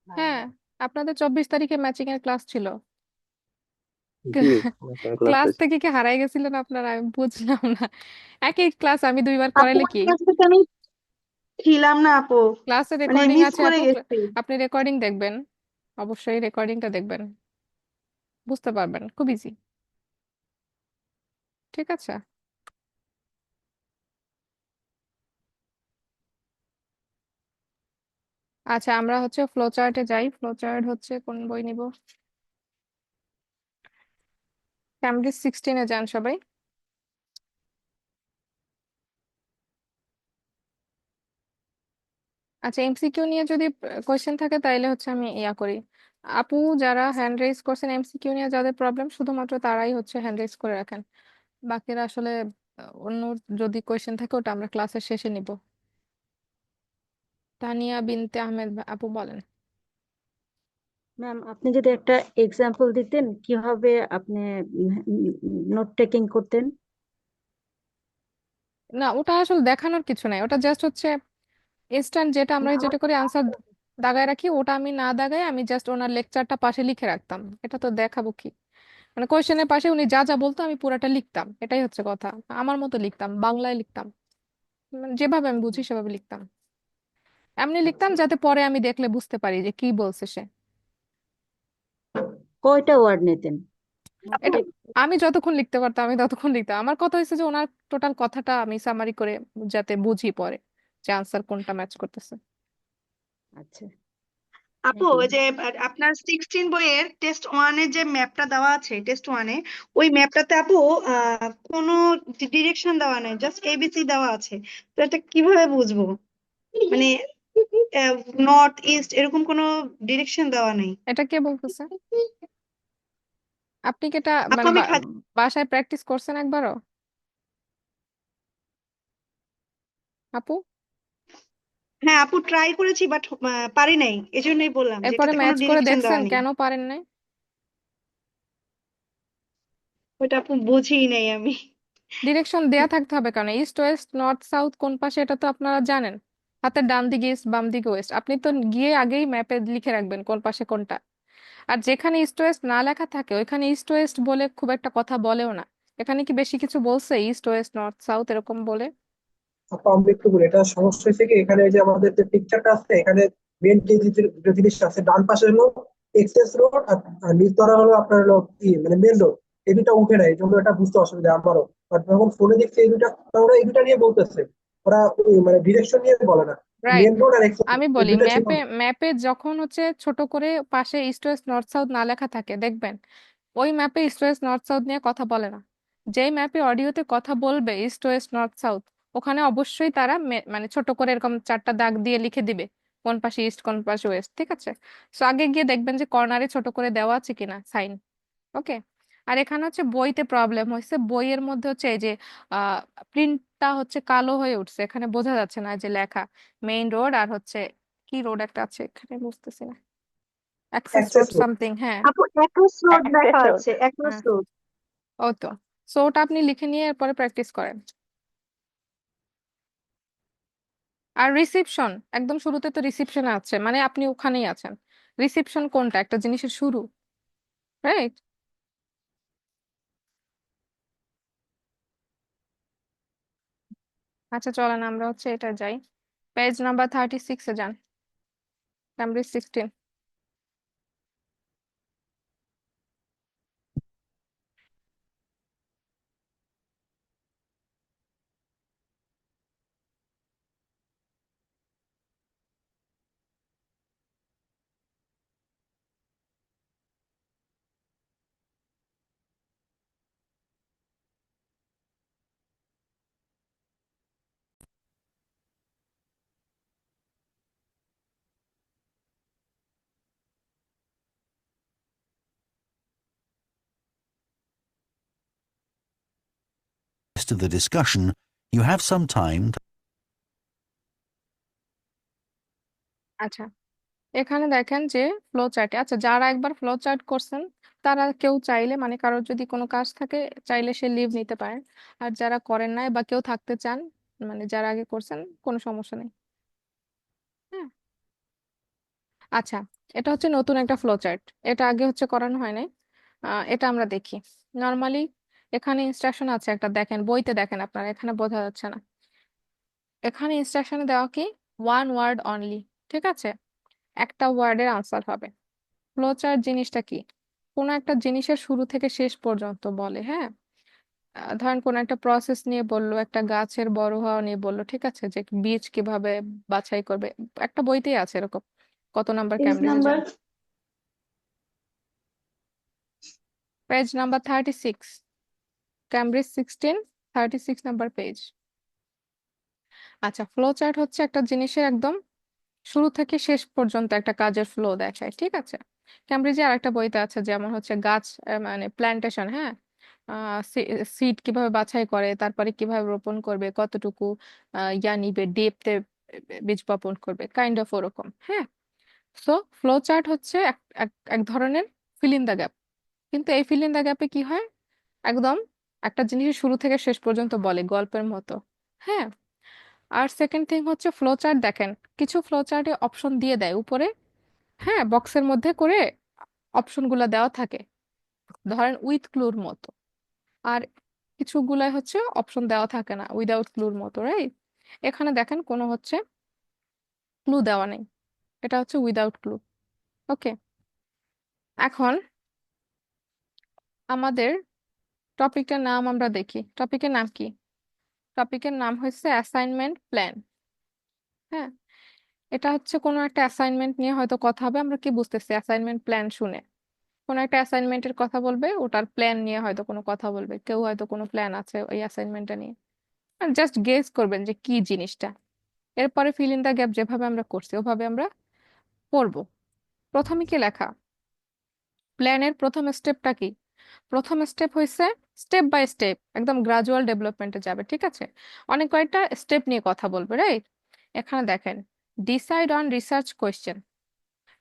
হ্যাঁ, আপনাদের 24 তারিখে ম্যাচিং এর ক্লাস ছিল। জি, ম্যাচিং ক্লাস ক্লাস হয়েছে। থেকে কি হারাই গেছিলেন আপনারা? আমি বুঝলাম না। একই ক্লাস আমি 2বার আপু করাইলে কি? ক্লাসে তো আমি ছিলাম না আপু, ক্লাসের মানে রেকর্ডিং মিস আছে করে আপু, গেছি। আপনি রেকর্ডিং দেখবেন, অবশ্যই রেকর্ডিংটা দেখবেন, বুঝতে পারবেন, খুব ইজি। ঠিক আছে। আচ্ছা, আমরা হচ্ছে ফ্লো চার্টে যাই। ফ্লো চার্ট হচ্ছে কোন বই নিব? ক্যামব্রিজ 16-এ যান সবাই। আচ্ছা, এমসিকিউ নিয়ে যদি কোয়েশ্চেন থাকে তাইলে হচ্ছে আমি ইয়া করি। আপু যারা হ্যান্ড রেজ করছেন এমসিকিউ নিয়ে যাদের প্রবলেম, শুধুমাত্র তারাই হচ্ছে হ্যান্ড রেজ করে রাখেন। বাকিরা আসলে অন্য যদি কোয়েশ্চেন থাকে ওটা আমরা ক্লাসের শেষে নিব। তানিয়া বিনতে আহমেদ আপু বলেন। ম্যাম, আপনি যদি একটা এক্সাম্পল দিতেন কিভাবে আপনি নোট টেকিং করতেন? না, ওটা আসলে দেখানোর কিছু নাই, ওটা জাস্ট হচ্ছে ইনস্ট্যান্ট যেটা আমরা যেটা করি আনসার দাগায় রাখি, ওটা আমি না দাগায় আমি জাস্ট ওনার লেকচারটা পাশে লিখে রাখতাম। এটা তো দেখাবো কি? মানে কোয়েশ্চেনের পাশে উনি যা যা বলতো আমি পুরাটা লিখতাম, এটাই হচ্ছে কথা। আমার মতো লিখতাম, বাংলায় লিখতাম, মানে যেভাবে আমি বুঝি সেভাবে লিখতাম। এমনি লিখতাম যাতে পরে আমি দেখলে বুঝতে পারি যে কি বলছে সে। কয়টা ওয়ার্ড নিতেন? এটা আমি যতক্ষণ লিখতে পারতাম আমি ততক্ষণ লিখতাম। আমার কথা হয়েছে যে ওনার টোটাল কথাটা আমি সামারি করে যাতে বুঝি পরে যে আনসার কোনটা ম্যাচ করতেছে। আচ্ছা, আপু ওই যে আপনার 16 বইয়ের টেস্ট 1-এর যে ম্যাপটা দেওয়া আছে, টেস্ট 1-এ ওই ম্যাপটাতে আপু কোনো ডিরেকশন দেওয়া নাই, জাস্ট এবিসি দেওয়া আছে। তো এটা কিভাবে বুঝবো? মানে নর্থ ইস্ট এরকম কোনো ডিরেকশন দেওয়া নেই। এটা কে বলতেছে? আপনি কি এটা আপু মানে আমি বাসায় প্র্যাকটিস করছেন একবারও আপু? হ্যাঁ আপু ট্রাই করেছি বাট পারি নাই, এজন্যই বললাম যে এরপরে এটাতে কোনো ম্যাচ করে ডিরেকশন দেখছেন দেওয়া নেই। কেন পারেন নাই? ওটা আপু বুঝিই নাই আমি। ডিরেকশন দেয়া থাকতে হবে, কারণ ইস্ট ওয়েস্ট নর্থ সাউথ কোন পাশে এটা তো আপনারা জানেন। হাতের ডান দিকে ইস্ট, বাম দিকে ওয়েস্ট, আপনি তো গিয়ে আগেই ম্যাপে লিখে রাখবেন কোন পাশে কোনটা। আর যেখানে ইস্ট ওয়েস্ট না লেখা থাকে ওইখানে ইস্ট ওয়েস্ট বলে খুব একটা কথা বলেও না। এখানে কি বেশি কিছু বলছে ইস্ট ওয়েস্ট নর্থ সাউথ এরকম বলে? আপু আমি একটু বলি, এটা সমস্যা হয়েছে কি, এখানে যে আমাদের যে পিকচারটা আছে এখানে মেন যে জিনিসটা আছে ডান পাশে হলো এক্সেস রোড, আর নিচ ধরা হলো আপনার হলো কি মানে মেন রোড। এই দুটা উঠে নাই, এই জন্য এটা বুঝতে অসুবিধা আমারও। বাট যখন ফোনে দেখছি এই দুটা, ওরা এই দুটা নিয়ে বলতেছে, ওরা মানে ডিরেকশন নিয়ে বলে না। রাইট। মেন রোড আর এক্সেস আমি এই বলি দুটা ছিল। ম্যাপে যখন হচ্ছে ছোট করে পাশে ইস্ট ওয়েস্ট নর্থ সাউথ না লেখা থাকে দেখবেন ওই ম্যাপে ইস্ট ওয়েস্ট নর্থ সাউথ নিয়ে কথা বলে না। যেই ম্যাপে অডিওতে কথা বলবে ইস্ট ওয়েস্ট নর্থ সাউথ, ওখানে অবশ্যই তারা মানে ছোট করে এরকম 4টা দাগ দিয়ে লিখে দিবে কোন পাশে ইস্ট কোন পাশে ওয়েস্ট। ঠিক আছে, সো আগে গিয়ে দেখবেন যে কর্নারে ছোট করে দেওয়া আছে কিনা সাইন। ওকে। আর এখানে হচ্ছে বইতে প্রবলেম হয়েছে, বইয়ের মধ্যে হচ্ছে এই যে প্রিন্টটা হচ্ছে কালো হয়ে উঠছে, এখানে বোঝা যাচ্ছে না যে লেখা মেইন রোড আর হচ্ছে কি রোড একটা আছে এখানে বুঝতেছি না, access access road road. Something. হ্যাঁ আপু অ্যাক্রস রোড লেখা অ্যাক্সেস আছে, অ্যাক্রস হ্যাঁ, রোড। ও তো। সো ওটা আপনি লিখে নিয়ে এরপরে প্র্যাকটিস করেন। আর রিসিপশন একদম শুরুতে তো রিসিপশনে আছে, মানে আপনি ওখানেই আছেন। রিসিপশন কোনটা? একটা জিনিসের শুরু, রাইট? আচ্ছা চলেন আমরা হচ্ছে এটা যাই, পেজ নাম্বার 36-এ যান, Cambridge 16। Rest of the discussion, you have some time to আচ্ছা, এখানে দেখেন যে ফ্লো চার্টে, আচ্ছা যারা একবার ফ্লো চার্ট করছেন তারা কেউ চাইলে মানে কারোর যদি কোনো কাজ থাকে চাইলে সে লিভ নিতে পারেন। আর যারা করেন নাই বা কেউ থাকতে চান, মানে যারা আগে করছেন, কোনো সমস্যা নেই। হ্যাঁ। আচ্ছা, এটা হচ্ছে নতুন একটা ফ্লো চার্ট, এটা আগে হচ্ছে করানো হয় নাই। এটা আমরা দেখি নর্মালি। এখানে ইনস্ট্রাকশন আছে একটা, দেখেন বইতে দেখেন আপনারা, এখানে বোঝা যাচ্ছে না। এখানে ইনস্ট্রাকশনে দেওয়া কি ওয়ান ওয়ার্ড অনলি, ঠিক আছে, একটা ওয়ার্ডের আনসার হবে। ফ্লোচার্ট জিনিসটা কি? কোনো একটা জিনিসের শুরু থেকে শেষ পর্যন্ত বলে, হ্যাঁ। ধরেন কোন একটা প্রসেস নিয়ে বললো, একটা গাছের বড় হওয়া নিয়ে বললো, ঠিক আছে, যে বীজ কিভাবে বাছাই করবে, একটা বইতেই আছে এরকম। কত নাম্বার পেজ ক্যামব্রিজে নাম্বার জানো? Page number 36, Cambridge 16, 36 number page. আচ্ছা, ফ্লো চার্ট হচ্ছে একটা জিনিসের একদম শুরু থেকে শেষ পর্যন্ত একটা কাজের ফ্লো দেখায়, ঠিক আছে। ক্যামব্রিজে আর একটা বইতে আছে, যেমন হচ্ছে গাছ মানে প্ল্যান্টেশন, হ্যাঁ, সিড কিভাবে বাছাই করে, তারপরে কিভাবে রোপণ করবে, কতটুকু ইয়া নিবে, ডেপথে বীজ বপন করবে, কাইন্ড অফ ওরকম, হ্যাঁ। সো ফ্লো চার্ট হচ্ছে এক এক এক ধরনের ফিল ইন দ্য গ্যাপ, কিন্তু এই ফিল ইন দ্য গ্যাপে কি হয়, একদম একটা জিনিসের শুরু থেকে শেষ পর্যন্ত বলে গল্পের মতো, হ্যাঁ। আর সেকেন্ড থিং হচ্ছে ফ্লো চার্ট, দেখেন কিছু ফ্লো চার্টে অপশন দিয়ে দেয় উপরে, হ্যাঁ, বক্সের মধ্যে করে অপশনগুলো দেওয়া থাকে, ধরেন উইথ ক্লুর মতো। আর কিছুগুলাই হচ্ছে অপশন দেওয়া থাকে না, উইদাউট ক্লুর মতো, রাইট। এখানে দেখেন কোনো হচ্ছে ক্লু দেওয়া নেই, এটা হচ্ছে উইদাউট ক্লু। ওকে, এখন আমাদের টপিকটার নাম আমরা দেখি, টপিকের নাম কি? টপিকের নাম হচ্ছে অ্যাসাইনমেন্ট প্ল্যান। হ্যাঁ, এটা হচ্ছে কোনো একটা অ্যাসাইনমেন্ট নিয়ে হয়তো কথা হবে। আমরা কি বুঝতেছি অ্যাসাইনমেন্ট প্ল্যান শুনে? কোনো একটা অ্যাসাইনমেন্টের কথা বলবে, ওটার প্ল্যান নিয়ে হয়তো কোনো কথা বলবে, কেউ হয়তো কোনো প্ল্যান আছে ওই অ্যাসাইনমেন্টটা নিয়ে, জাস্ট গেস করবেন যে কি জিনিসটা। এরপরে ফিল ইন দ্য গ্যাপ যেভাবে আমরা করছি ওভাবে আমরা পড়বো। প্রথমে কি লেখা, প্ল্যানের প্রথম স্টেপটা কি? প্রথম স্টেপ হয়েছে স্টেপ বাই স্টেপ, একদম গ্রাজুয়াল ডেভেলপমেন্টে যাবে, ঠিক আছে। অনেক কয়েকটা স্টেপ নিয়ে কথা বলবে, রাইট। এখানে দেখেন, ডিসাইড অন রিসার্চ কোয়েশ্চেন।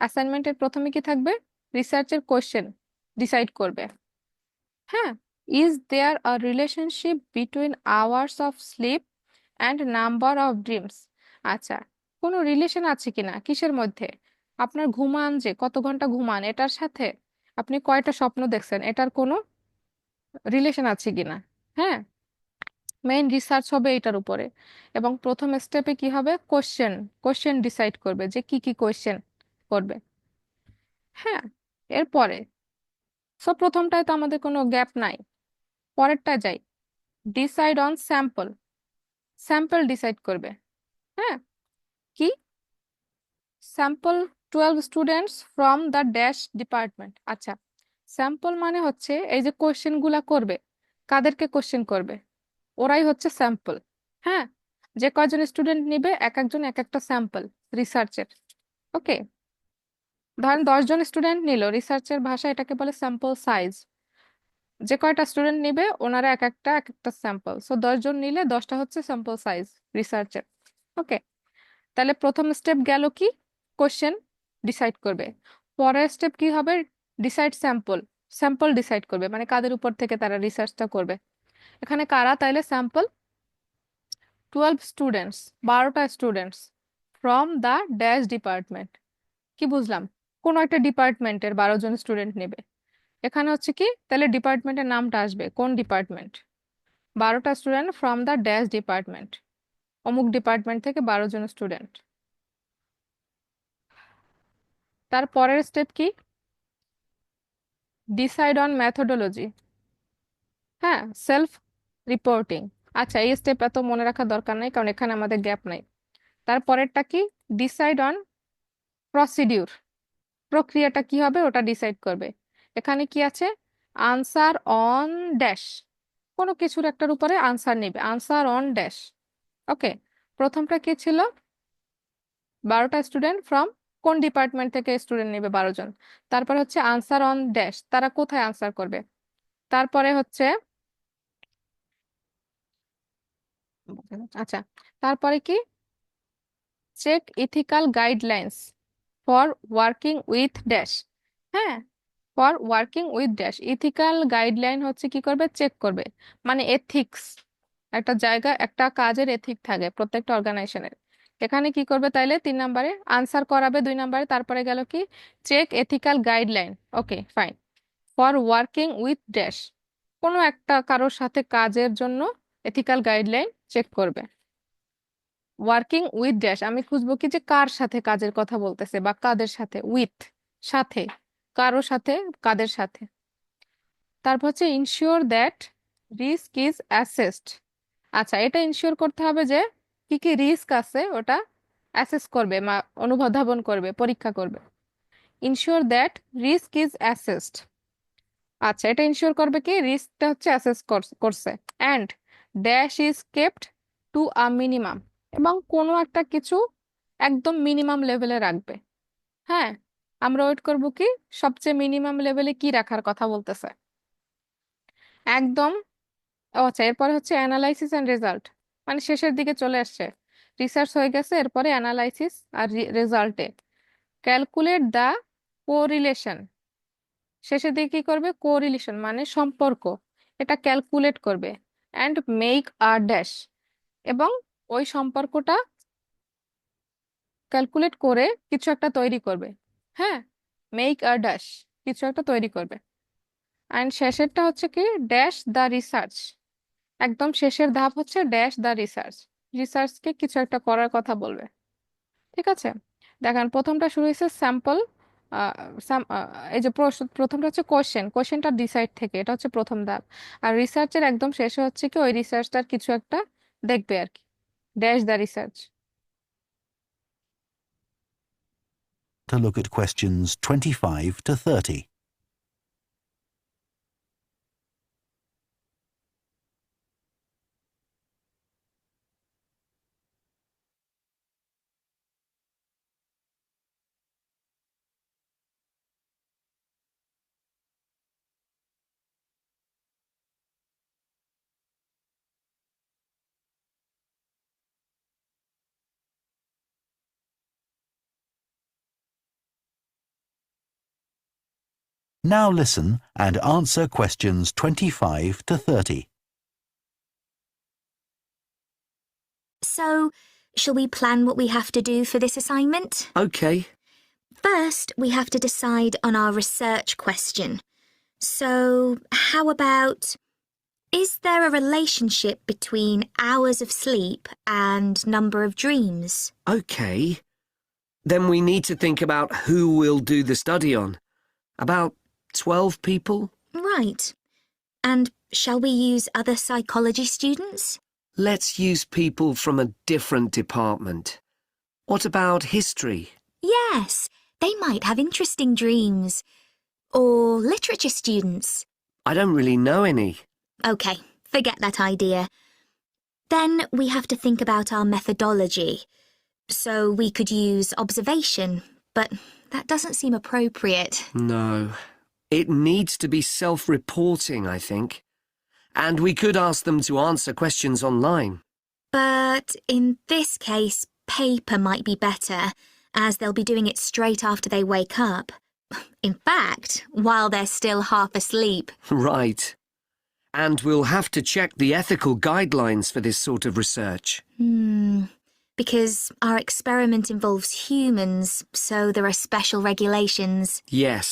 অ্যাসাইনমেন্টের প্রথমে কি থাকবে? রিসার্চের কোয়েশ্চেন ডিসাইড করবে, হ্যাঁ। Is there a relationship between hours of sleep and number of dreams? আচ্ছা, কোনো রিলেশন আছে কিনা কিসের মধ্যে? আপনার ঘুমান, যে কত ঘন্টা ঘুমান, এটার সাথে আপনি কয়টা স্বপ্ন দেখছেন, এটার কোনো রিলেশন আছে কিনা, হ্যাঁ। মেইন রিসার্চ হবে এটার উপরে। এবং প্রথম স্টেপে কি হবে, কোশ্চেন, কোশ্চেন ডিসাইড করবে যে কি কি কোশ্চেন করবে, হ্যাঁ। এরপরে সো প্রথমটায় তো আমাদের কোনো গ্যাপ নাই, পরেরটায় যাই, decide on sample. Sample decide করবে, হ্যাঁ। কি? Sample 12 students from the dash department. আচ্ছা, স্যাম্পল মানে হচ্ছে এই যে কোশ্চেন গুলা করবে, কাদেরকে কোশ্চেন করবে? ওরাই হচ্ছে স্যাম্পল, হ্যাঁ। যে কয়জন স্টুডেন্ট নিবে, এক একজন এক একটা স্যাম্পল রিসার্চের। ওকে, ধরেন 10 জন স্টুডেন্ট নিল, রিসার্চের ভাষায় এটাকে বলে স্যাম্পল সাইজ। যে কয়টা স্টুডেন্ট নিবে ওনারা এক একটা স্যাম্পল, সো 10 জন নিলে 10টা হচ্ছে স্যাম্পল সাইজ রিসার্চের। ওকে, তাহলে প্রথম স্টেপ গেল কি, কোশ্চেন ডিসাইড করবে। পরের স্টেপ কি হবে, ডিসাইড স্যাম্পল। স্যাম্পল ডিসাইড করবে মানে কাদের উপর থেকে তারা রিসার্চটা করবে। এখানে কারা, তাইলে স্যাম্পল 12 স্টুডেন্টস, 12টা students from the dash department. কি বুঝলাম? কোনো একটা ডিপার্টমেন্টের 12 জন স্টুডেন্ট নেবে। এখানে হচ্ছে কি, তাহলে ডিপার্টমেন্টের নামটা আসবে, কোন ডিপার্টমেন্ট? 12টা student from the dash department, অমুক ডিপার্টমেন্ট থেকে 12 জন স্টুডেন্ট। তার পরের স্টেপ কি, ডিসাইড অন মেথোডোলজি, হ্যাঁ, সেলফ রিপোর্টিং। আচ্ছা, এই স্টেপ এত মনে রাখার দরকার নাই, কারণ এখানে আমাদের গ্যাপ নাই। তারপরেরটা কি, ডিসাইড অন প্রসিডিউর, প্রক্রিয়াটা কি হবে ওটা ডিসাইড করবে। এখানে কি আছে, আনসার অন ড্যাশ, কোনো কিছুর একটার উপরে আনসার নেবে, আনসার অন ড্যাশ। ওকে, প্রথমটা কি ছিল, 12টা স্টুডেন্ট ফ্রম কোন ডিপার্টমেন্ট থেকে স্টুডেন্ট নেবে 12 জন। তারপর হচ্ছে আনসার অন ড্যাশ, তারা কোথায় আনসার করবে। তারপরে হচ্ছে, আচ্ছা, তারপরে কি, check ethical guidelines for working with dash, হ্যাঁ, for working with dash. Ethical guideline হচ্ছে কি করবে, চেক করবে, মানে এথিক্স, একটা জায়গা একটা কাজের এথিক থাকে প্রত্যেকটা অর্গানাইজেশনের। এখানে কি করবে তাইলে, 3 নম্বরে আনসার করাবে, 2 নম্বরে তারপরে গেল কি, check ethical guideline. Okay fine, for working with dash, কোনো একটা কারোর সাথে কাজের জন্য এথিক্যাল গাইডলাইন চেক করবে। ওয়ার্কিং উইথ ড্যাশ, আমি খুঁজবো কি যে কার সাথে কাজের কথা বলতেছে, বা কাদের সাথে, উইথ সাথে, কারোর সাথে, কাদের সাথে। তারপর হচ্ছে ensure that risk is assessed. আচ্ছা, এটা ইনশিওর করতে হবে যে কি কি রিস্ক আছে ওটা অ্যাসেস করবে, অনুধাবন করবে, পরীক্ষা করবে। Ensure that risk is assessed. আচ্ছা, এটা ইনশিওর করবে কি রিস্কটা হচ্ছে অ্যাসেস করছে। And dash is kept to a minimum, এবং কোনো একটা কিছু একদম মিনিমাম লেভেলে রাখবে। হ্যাঁ, আমরা ওয়েট করব কি সবচেয়ে মিনিমাম লেভেলে কি রাখার কথা বলতেছে একদম। আচ্ছা, এরপরে হচ্ছে অ্যানালাইসিস অ্যান্ড রেজাল্ট, মানে শেষের দিকে চলে আসছে। রিসার্চ হয়ে গেছে, এরপরে অ্যানালাইসিস আর রেজাল্টে ক্যালকুলেট দ্য কোরিলেশন। শেষের দিকে কি করবে? কোরিলেশন মানে সম্পর্ক, এটা ক্যালকুলেট করবে। অ্যান্ড মেক আ ড্যাশ, এবং ওই সম্পর্কটা ক্যালকুলেট করে কিছু একটা তৈরি করবে। হ্যাঁ, মেক আ ড্যাশ, কিছু একটা তৈরি করবে। অ্যান্ড শেষেরটা হচ্ছে কি ড্যাশ দ্য রিসার্চ, একদম শেষের ধাপ হচ্ছে ড্যাশ দ্য রিসার্চ, রিসার্চকে কিছু একটা করার কথা বলবে। ঠিক আছে, দেখেন প্রথমটা শুরু হয়েছে স্যাম্পল, এই যে প্রথমটা হচ্ছে কোশ্চেনটা ডিসাইড থেকে, এটা হচ্ছে প্রথম ধাপ। আর রিসার্চের একদম শেষে হচ্ছে কি ওই রিসার্চটার কিছু একটা দেখবে আর কি, dash the research. To look at questions 25 to 30. Now listen and answer questions 25 to 30. So, shall we plan what we have to do for this assignment? Okay. First, we have to decide on our research question. So, how about, is there a relationship between hours of sleep and number of dreams? Okay. Then we need to think about who we'll do the study on. About 12 people? Right. And shall we use other psychology students? Let's use people from a different department. What about history? Yes, they might have interesting dreams. Or literature students. I don't really know any. Okay, forget that idea. Then we have to think about our methodology. So we could use observation, but that doesn't seem appropriate. No. It needs to be self-reporting, I think. And we could ask them to answer questions online. But in this case, paper might be better, as they'll be doing it straight after they wake up. In fact, while they're still half asleep. Right. And we'll have to check the ethical guidelines for this sort of research. Because our experiment involves humans, so there are special regulations. Yes.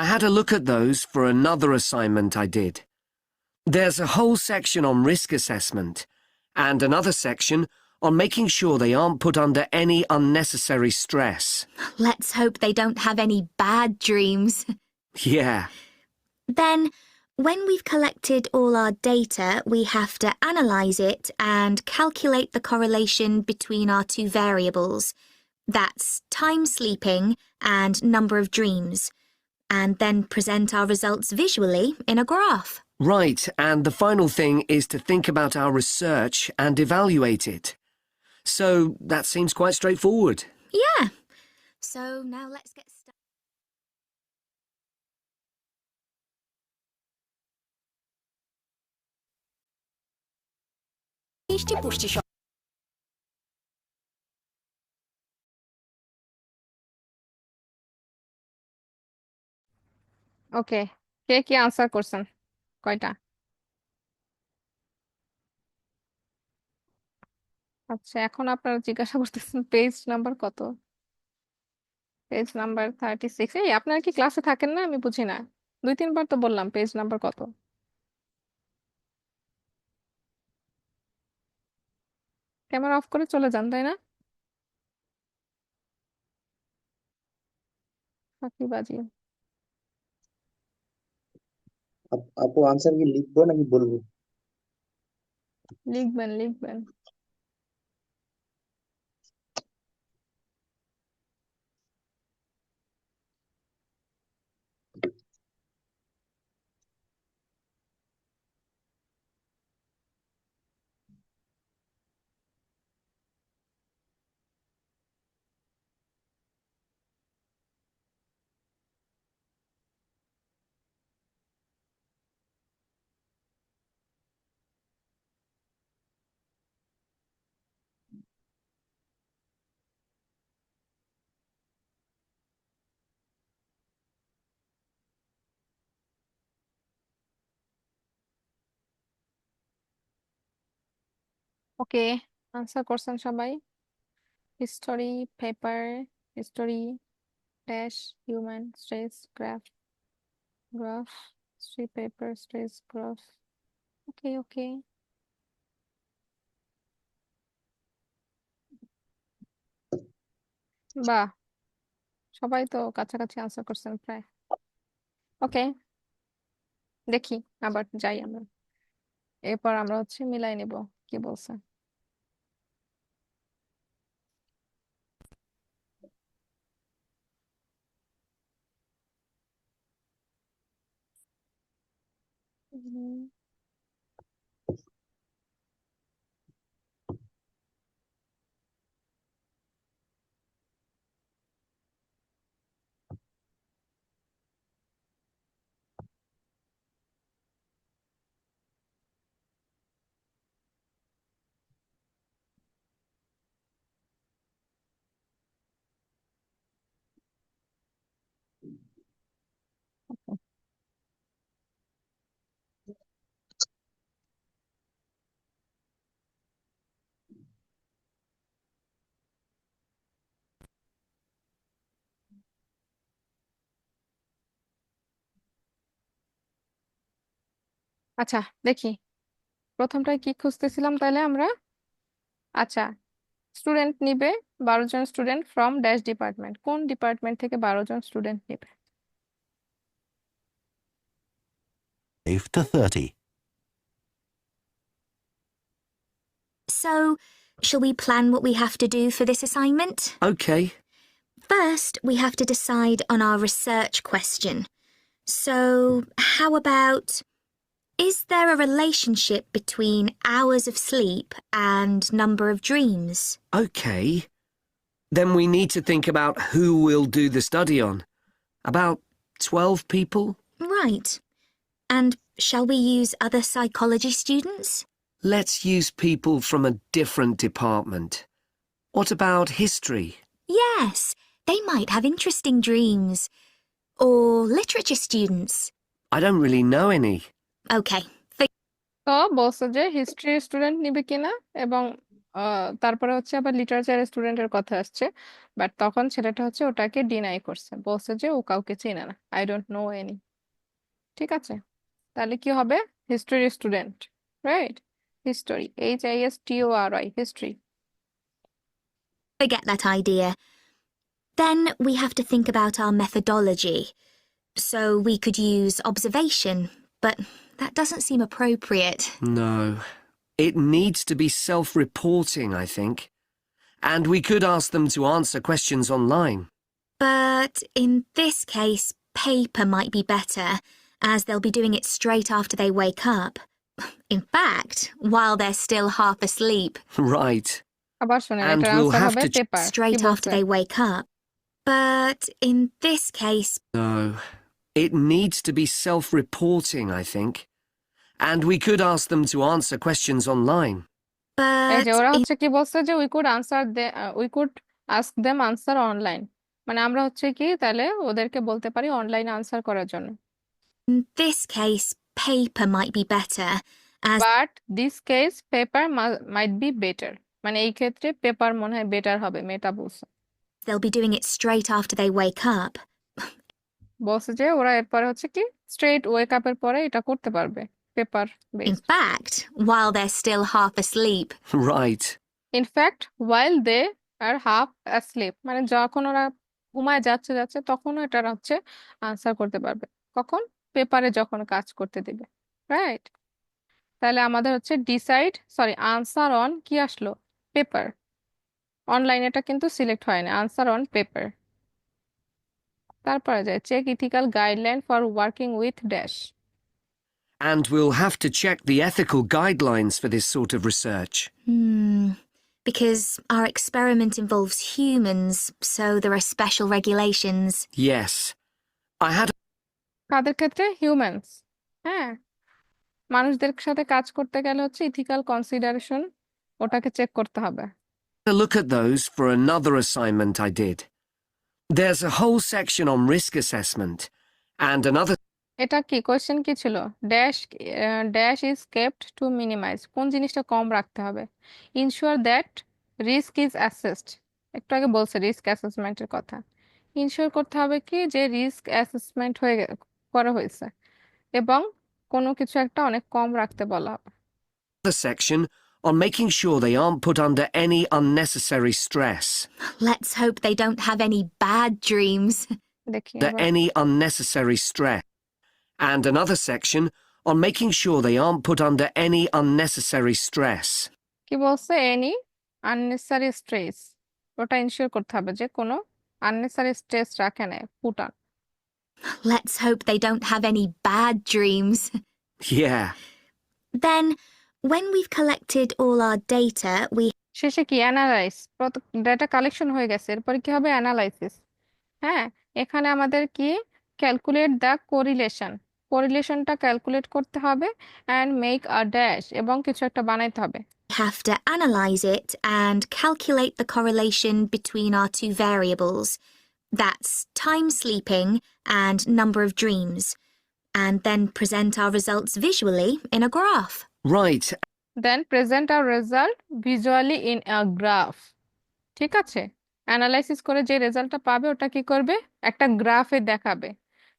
I had a look at those for another assignment I did. There's a whole section on risk assessment, and another section on making sure they aren't put under any unnecessary stress. Let's hope they don't have any bad dreams. Yeah. Then, when we've collected all our data, we have to analyse it and calculate the correlation between our two variables. That's time sleeping and number of dreams. And then present our results visually in a graph. Right, and the final thing is to think about our research and evaluate it. So that seems quite straightforward. Yeah. So now let's get started. ওকে, কে কি answer করছেন? কয়টা? আচ্ছা, এখন আপনারা জিজ্ঞাসা করতেছেন page number কত? Page number 36। এই আপনারা কি ক্লাসে থাকেন না? আমি বুঝি না, 2-3 বার তো বললাম পেজ নাম্বার কত। ক্যামেরা অফ করে চলে যান, তাই না? ফাঁকিবাজি। আপু আনসার কি লিখবো নাকি বলবো? লিখবেন লিখবেন। ওকে, আনসার করছেন সবাই? History paper, history dash human stress graph, graph history paper stress graph. Okay okay, বাহ, সবাই তো কাছাকাছি আনসার করছেন প্রায়। ওকে, দেখি আবার যাই আমরা, এরপর আমরা হচ্ছে মিলাই নিব কি বলছে। উম, আচ্ছা দেখি, প্রথমটায় কি খুঁজতেছিলাম তাহলে আমরা? আচ্ছা, স্টুডেন্ট নিবে 12 জন স্টুডেন্ট ফ্রম ড্যাশ ডিপার্টমেন্ট, কোন ডিপার্টমেন্ট থেকে 12 জন স্টুডেন্ট নিবে? 5 to 30. So, shall we plan what we have to do for this assignment? Okay. First, we have to decide on our research question. So, how about, is there a relationship between hours of sleep and number of dreams? Okay. Then we need to think about who we'll do the study on. About 12 people? Right. And shall we use other psychology students? Let's use people from a different department. What about history? Yes, they might have interesting dreams. Or literature students. I don't really know any. Okay. তো বলছে যে history student নিবে কিনা, এবং তারপরে হচ্ছে আবার literature স্টুডেন্টের কথা আসছে, বাট তখন ছেলেটা হচ্ছে ওটাকে ডিনাই করছে, বলছে যে ও কাউকে চেনে না, আই ডোন্ট নো এনি। ঠিক আছে, তাহলে কি হবে? History student, right? History, HISTORY, history. Forget that idea. Then we have to think about our methodology. So we could use observation, but that doesn't seem appropriate. No. It needs to be self-reporting, I think. And we could ask them to answer questions online. But in this case, paper might be better, as they'll be doing it straight after they wake up. In fact, while they're still half asleep. Right. আবার শুনেন, And এটার we'll answer have হবে to paper. কি Straight after বলছে? they wake up. But in this case, No. It needs to be self-reporting, I think. And we could ask them to answer questions online. এই but যে ওরা in হচ্ছে কি বলছে যে we could ask them answer online, মানে আমরা হচ্ছে কি তাহলে ওদেরকে বলতে পারি অনলাইনে আনসার করার জন্য। this case, paper might be better, as but this case paper might be better, মানে এই ক্ষেত্রে পেপার মনে হয় বেটার হবে, মেটা বলছে। they'll be doing it straight after they wake up. বলছে যে ওরা এরপরে হচ্ছে কি স্ট্রেট ওয়েক আপের পরে এটা করতে পারবে, paper In based. fact, while they're still half asleep. Right. In fact while they are half asleep, মানে যখন ওরা ঘুমায় যাচ্ছে তখনও এটা হচ্ছে আনসার করতে পারবে। কখন? পেপারে যখন কাজ করতে দেবে, রাইট? তাহলে আমাদের হচ্ছে আনসার অন কি আসলো, পেপার। অনলাইন এটা কিন্তু সিলেক্ট হয়নি, আনসার অন পেপার। তারপরে যায় check ethical guideline for working with dash. And we'll have to check the ethical guidelines for this sort of research. Because our experiment involves humans, so there are special regulations. Yes. I had কাদের ক্ষেত্রে? Humans. হ্যাঁ, মানুষদের সাথে কাজ করতে গেলে হচ্ছে ethical consideration, ওটাকে check করতে হবে। a look at those for another assignment I did. There's a whole section on risk assessment and another এটা কি কোয়েশ্চেন কি ছিল? Dash is kept to minimize, কোন জিনিসটা কম রাখতে হবে? Ensure that risk is assessed, একটু আগে বলছে রিস্ক অ্যাসেসমেন্টের কথা। ইনশিওর করতে হবে কি যে রিস্ক অ্যাসেসমেন্ট করা হয়েছে এবং কোনো কিছু একটা অনেক কম রাখতে বলা হবে। section on making sure they aren't put under any unnecessary stress. Let's hope they don't have any bad dreams. দেখি Under any unnecessary stress. And another section on making sure they aren't put under any unnecessary stress. কি বলছে? Any unnecessary stress, ওটা ensure করতে হবে যে কোনো unnecessary stress রাখে না পুটান। Let's hope they don't have any bad dreams. Yeah. Then, when we've collected all our data, we শেষে কি অ্যানালাইজ, ডেটা কালেকশন হয়ে গেছে, এরপরে কি হবে? অ্যানালাইসিস। হ্যাঁ, এখানে আমাদের কি ক্যালকুলেট দ্য কোরিলেশনটা ক্যালকুলেট করতে হবে অ্যান্ড মেক আ ড্যাশ, এবং কিছু একটা বানাইতে হবে। have to analyze it and calculate the correlation between our two variables. That's time sleeping and number of dreams, and then present our results visually in a graph. Right. Then present our result visually in a graph. ঠিক আছে, analysis করে যে রেজাল্টটা পাবে ওটা কি করবে? একটা গ্রাফে দেখাবে।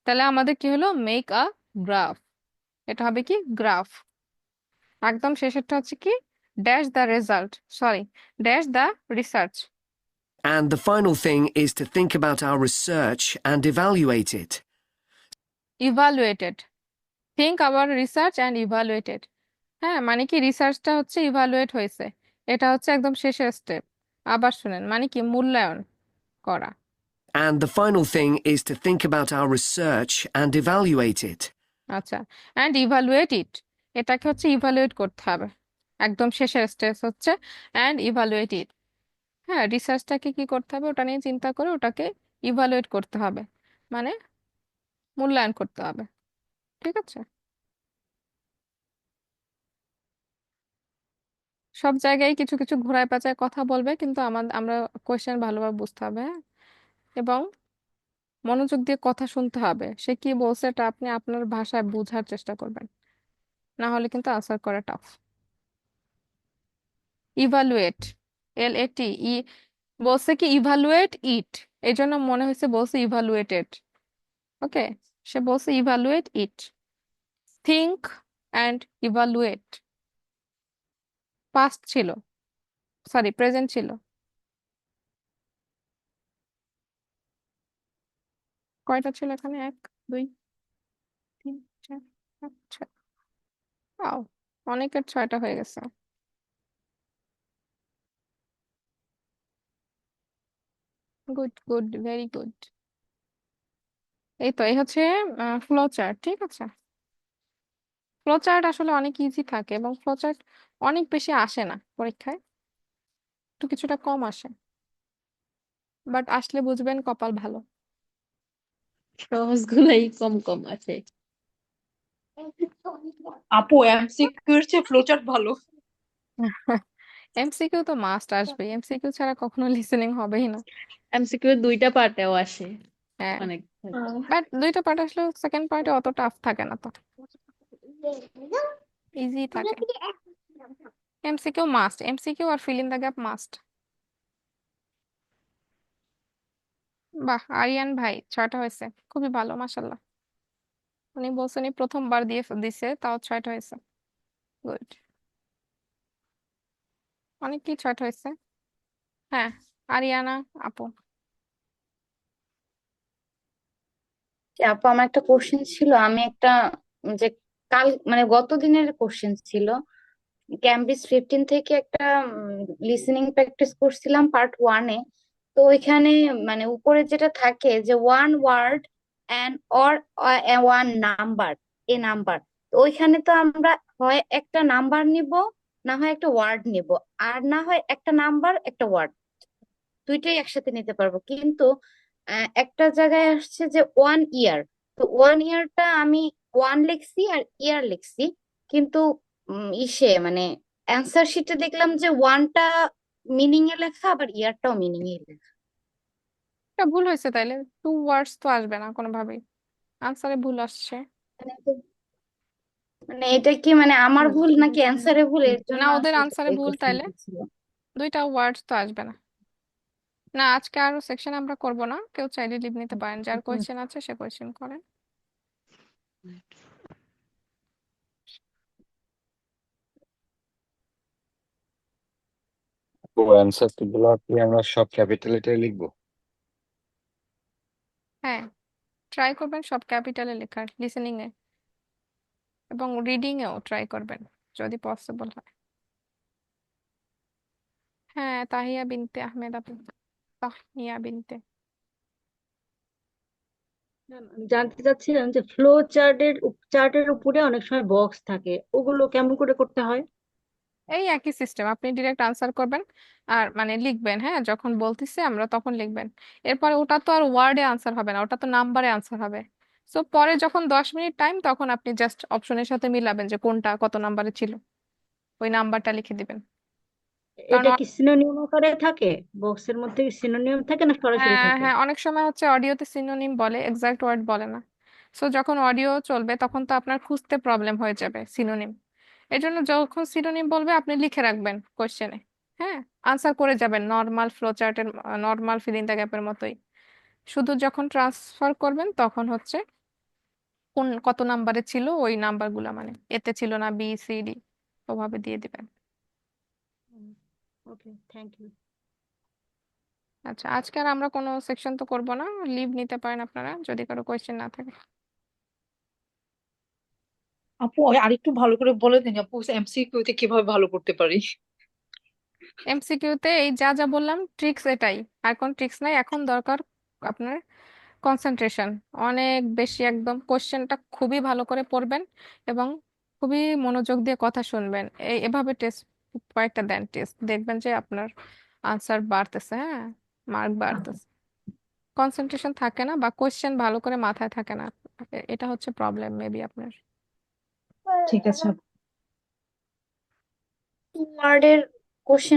তাহলে আমাদের কি হলো? Make a graph. এটা হবে কি? গ্রাফ। একদম শেষেরটা হচ্ছে কি? Dash the result, dash the research. And the final thing is to think about our research and evaluate it. Evaluated, think আবার রিসার্চ অ্যান্ড ইভালুয়েটেড। হ্যাঁ, মানে কি রিসার্চটা হচ্ছে ইভালুয়েট হয়েছে, এটা হচ্ছে একদম শেষের স্টেপ। আবার শুনেন, মানে কি? মূল্যায়ন করা। And the final thing is to think about our research and evaluate it. আচ্ছা, অ্যান্ড ইভালুয়েট ইট, এটাকে হচ্ছে ইভালুয়েট করতে হবে। একদম শেষের স্টেপ হচ্ছে অ্যান্ড ইভালুয়েট ইট। হ্যাঁ, রিসার্চটাকে কি করতে হবে? ওটা নিয়ে চিন্তা করে ওটাকে ইভালুয়েট করতে হবে, মানে মূল্যায়ন করতে হবে। ঠিক আছে, সব জায়গায় কিছু কিছু ঘোরায় পেঁচায় কথা বলবে, কিন্তু আমরা কোয়েশ্চেন ভালোভাবে বুঝতে হবে, হ্যাঁ? এবং মনোযোগ দিয়ে কথা শুনতে হবে। সে কি বলছে এটা আপনি আপনার ভাষায় বোঝার চেষ্টা করবেন, না হলে কিন্তু আনসার করা টাফ। ইভালুয়েট, LAT, বলছে কি ইভালুয়েট ইট, এই জন্য মনে হয়েছে বলছে ইভালুয়েটেড। ওকে, সে বলছে evaluate it. Think and evaluate past ছিল, প্রেজেন্ট ছিল। কয়টা ছিল এখানে? 1 2 3 4 5 6। ওয়াও, অনেকের 6টা হয়ে গেছে। Good good, very good. এই তো, এই হচ্ছে ফ্লো চার্ট। ঠিক আছে, ফ্লো চার্ট আসলে অনেক ইজি থাকে এবং ফ্লো চার্ট অনেক বেশি আসে না পরীক্ষায়, একটু কিছুটা কম আসে, বাট আসলে বুঝবেন কপাল ভালো। সহজগুলাই কম কম আছে। আপু এমসিকিউ এর চেয়ে ফ্লোচার্ট ভালো। এমসিকিউ তো মাস্ট আসবে, এমসিকিউ ছাড়া কখনো লিসেনিং হবেই না। এমসিকিউ এর 2টা পার্টেও আসে হ্যাঁ, অনেক। বাট 2টা পার্ট আসলে সেকেন্ড পার্টে অত টাফ থাকে না, তো ইজি থাকে। এমসিকিউ মাস্ট, এমসিকিউ আর fill in the gap must. বাহ, আরিয়ান ভাই 6টা হয়েছে, খুবই ভালো, মাশাল্লাহ। উনি বলছেন প্রথমবার দিছে, তাও 6টা হয়েছে। গুড, অনেকই 6টা হয়েছে। হ্যাঁ, আরিয়ানা আপু। আপু আমার একটা কোশ্চেন ছিল, আমি একটা যে কাল মানে গত দিনের কোশ্চেন ছিল, ক্যামব্রিজ 15 থেকে একটা লিসেনিং প্র্যাকটিস করছিলাম পার্ট 1-এ। তো ওইখানে মানে উপরে যেটা থাকে যে one word and or one number, a number, তো ওইখানে তো আমরা হয় একটা নাম্বার নিব, না হয় একটা ওয়ার্ড নিব, আর না হয় একটা নাম্বার একটা ওয়ার্ড, দুইটাই একসাথে নিতে পারবো। কিন্তু একটা জায়গায় আসছে যে 1 ইয়ার, তো 1 ইয়ারটা আমি ওয়ান লিখছি আর ইয়ার লিখছি, কিন্তু মানে অ্যান্সার শিটে দেখলাম যে ওয়ানটা মিনিং এ লেখা আবার ইয়ারটাও মিনিং এ লেখা। এটা ভুল হয়েছে, তাইলে 2 ওয়ার্ডস তো আসবে না কোনোভাবেই, আনসারে ভুল আসছে। মানে এটা কি মানে আমার ভুল নাকি অ্যান্সারে ভুল, এর জন্য না, ওদের আসলে আনসারে এই ভুল, তাইলে কোশ্চেনটা ছিল। 2টা ওয়ার্ডস তো আসবে না। না, আজকে আরো সেকশন আমরা করব না, কেউ চাইলে লিভ নিতে পারেন, যার কোয়েশ্চেন আছে সে কোয়েশ্চেন করেন। তো অ্যান্সার গুলো কি আমরা সব ক্যাপিটাল লেটারে লিখবো? হ্যাঁ, ট্রাই করবেন সব ক্যাপিটালে লেখার লিসেনিং এ, এবং রিডিং এও ট্রাই করবেন যদি পসিবল হয়। হ্যাঁ, তাহিয়া বিনতে আহমেদ আপু, তাহিয়া বিনতে। আমি জানতে চাচ্ছিলাম যে ফ্লো চার্টের উপরে অনেক সময় বক্স থাকে, ওগুলো কেমন করে করতে হয়? এই একই সিস্টেম, আপনি ডিরেক্ট আনসার করবেন আর মানে লিখবেন, হ্যাঁ যখন বলতেছে আমরা তখন লিখবেন। এরপরে ওটা তো আর ওয়ার্ডে আনসার হবে না, ওটা তো নাম্বারে আনসার হবে। সো পরে যখন 10 মিনিট টাইম, তখন আপনি জাস্ট অপশনের সাথে মিলাবেন যে কোনটা কত নাম্বারে ছিল, ওই নাম্বারটা লিখে দিবেন। কারণ এটা কি সিনোনিম আকারে থাকে? বক্সের মধ্যে কি সিনোনিম থাকে না সরাসরি হ্যাঁ থাকে? হ্যাঁ, অনেক সময় হচ্ছে অডিওতে সিনোনিম বলে, এক্সাক্ট ওয়ার্ড বলে না। সো যখন অডিও চলবে তখন তো আপনার খুঁজতে প্রবলেম হয়ে যাবে সিনোনিম। এর জন্য যখন সিনোনিম বলবে আপনি লিখে রাখবেন কোশ্চেনে, হ্যাঁ আনসার করে যাবেন নর্মাল ফ্লো চার্টের, নর্মাল ফিল ইন দ্য গ্যাপের মতোই। শুধু যখন ট্রান্সফার করবেন তখন হচ্ছে কোন কত নাম্বারে ছিল ওই নাম্বারগুলো, মানে এতে ছিল না বি সি ডি, ওভাবে দিয়ে দিবেন। ওকে, থ্যাংক ইউ। আচ্ছা, আজকে আর আমরা কোনো সেকশন তো করব না, লিভ নিতে পারেন আপনারা যদি কারো কোয়েশ্চেন না থাকে। আপু আরেকটু ভালো করে বলে দিন আপু, এমসিকিউ তে কিভাবে ভালো করতে পারি? এমসিকিউতে এই যা যা বললাম ট্রিক্স, এটাই, আর কোন ট্রিক্স নাই। এখন দরকার আপনার কনসেন্ট্রেশন অনেক বেশি, একদম কোশ্চেনটা খুবই ভালো করে পড়বেন এবং খুবই মনোযোগ দিয়ে কথা শুনবেন। এভাবে টেস্ট কয়েকটা দেন, টেস্ট দেখবেন যে আপনার আনসার বাড়তেছে, হ্যাঁ মার্ক বাড়তেছে। কনসেন্ট্রেশন থাকে না বা কোশ্চেন ভালো করে মাথায় থাকে না, এটা হচ্ছে প্রবলেম মেবি আপনার। ঠিক আছে। ওয়ার্ডের কোশ্চেন